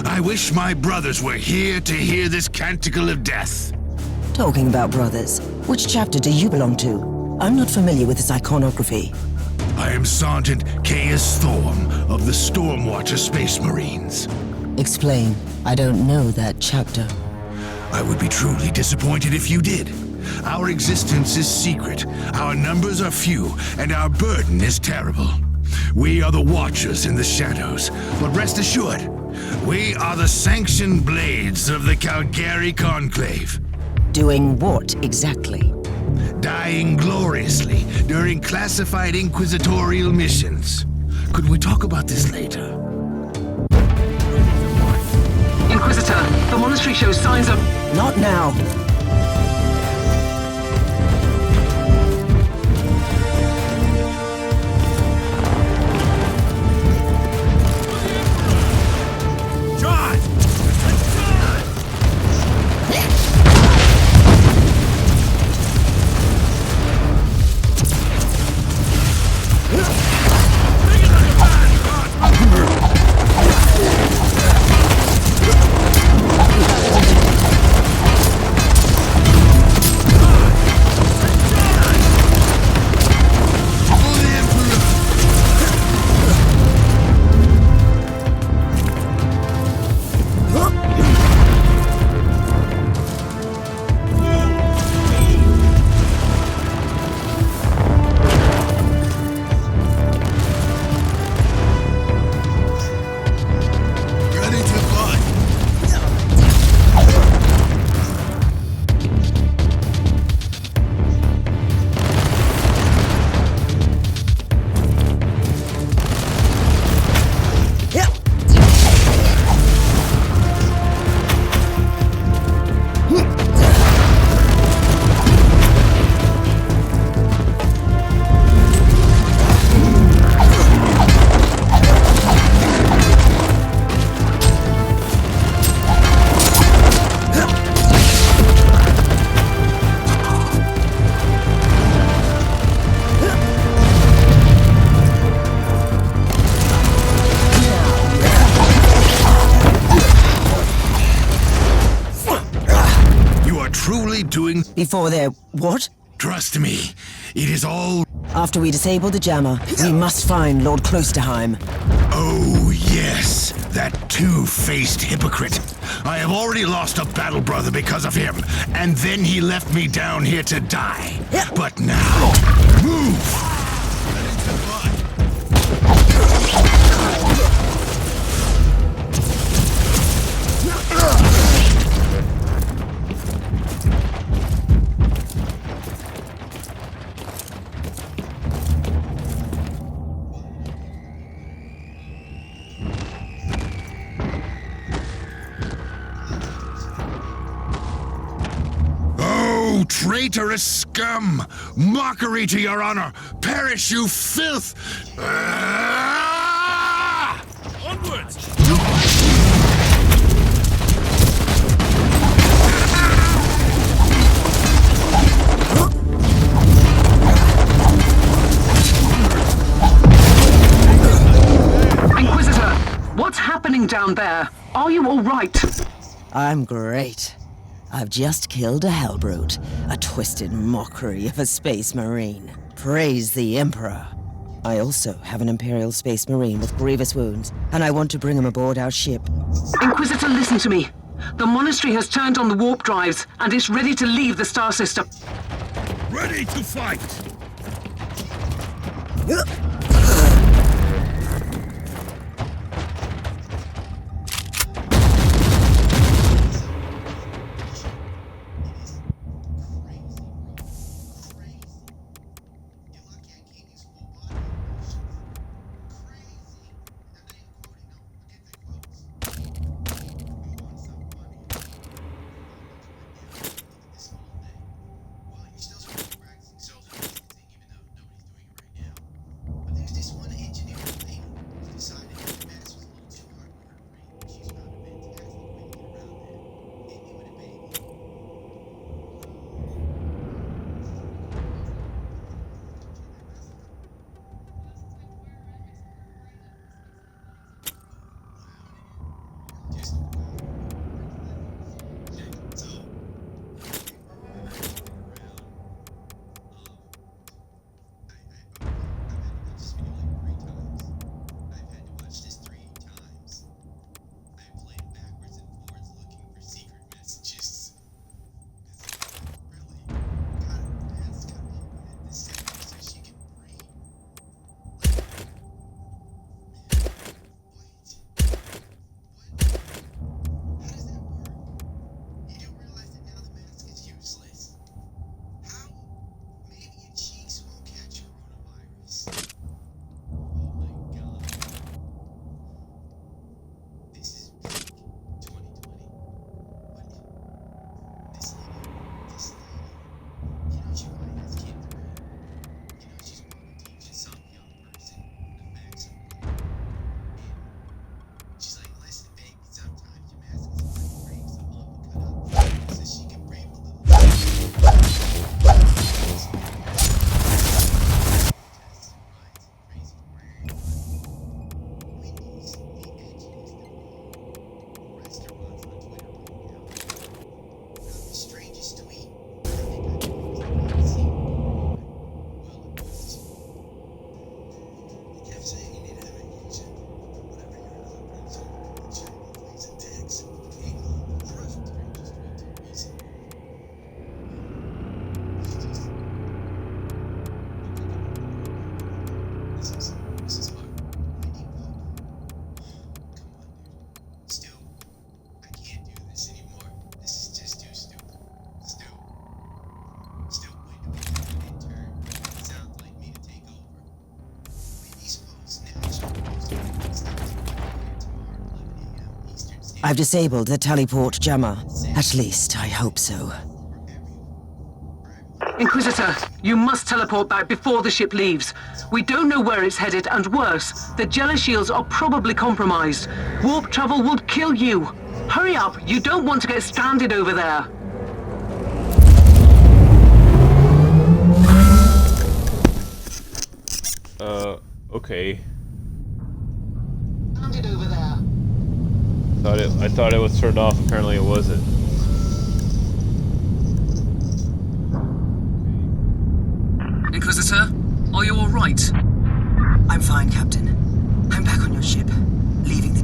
I wish my brothers were here to hear this canticle of death. Talking about brothers, which chapter do you belong to? I'm not familiar with this iconography. I am Sergeant Caius Thorm of the Stormwatcher Space Marines. Explain. I don't know that chapter. I would be truly disappointed if you did. Our existence is secret, our numbers are few, and our burden is terrible. We are the Watchers in the shadows, but rest assured, we are the sanctioned blades of the Calgary Conclave. Doing what exactly? Dying gloriously during classified inquisitorial missions. Could we talk about this later? Inquisitor, the monastery shows signs of... Not now. Before they're what? Trust me, it is all... After we disable the jammer, we must find Lord Klosterheim. Oh, yes, that two-faced hypocrite. I have already lost a battle brother because of him, and then he left me down here to die. But now, move! Traitorous scum! Mockery to your honor! Perish, you filth! Onwards! doing down there? Are you all right? I'm great. I've just killed a Hellbrute, a twisted mockery of a space marine. Praise the Emperor. I also have an Imperial Space Marine with grievous wounds, and I want to bring him aboard our ship. Inquisitor, listen to me. The monastery has turned on the warp drives, and it's ready to leave the star system. Ready to fight! I've disabled the teleport jammer. At least, I hope so. Inquisitor, you must teleport back before the ship leaves. We don't know where it's headed, and worse, the Jella shields are probably compromised. Warp travel would kill you. Hurry up, you don't want to get stranded over there. Okay. Stranded over there. I thought it was turned off, apparently it wasn't. Inquisitor, are you all right? I'm fine, Captain. I'm back on your ship, leaving this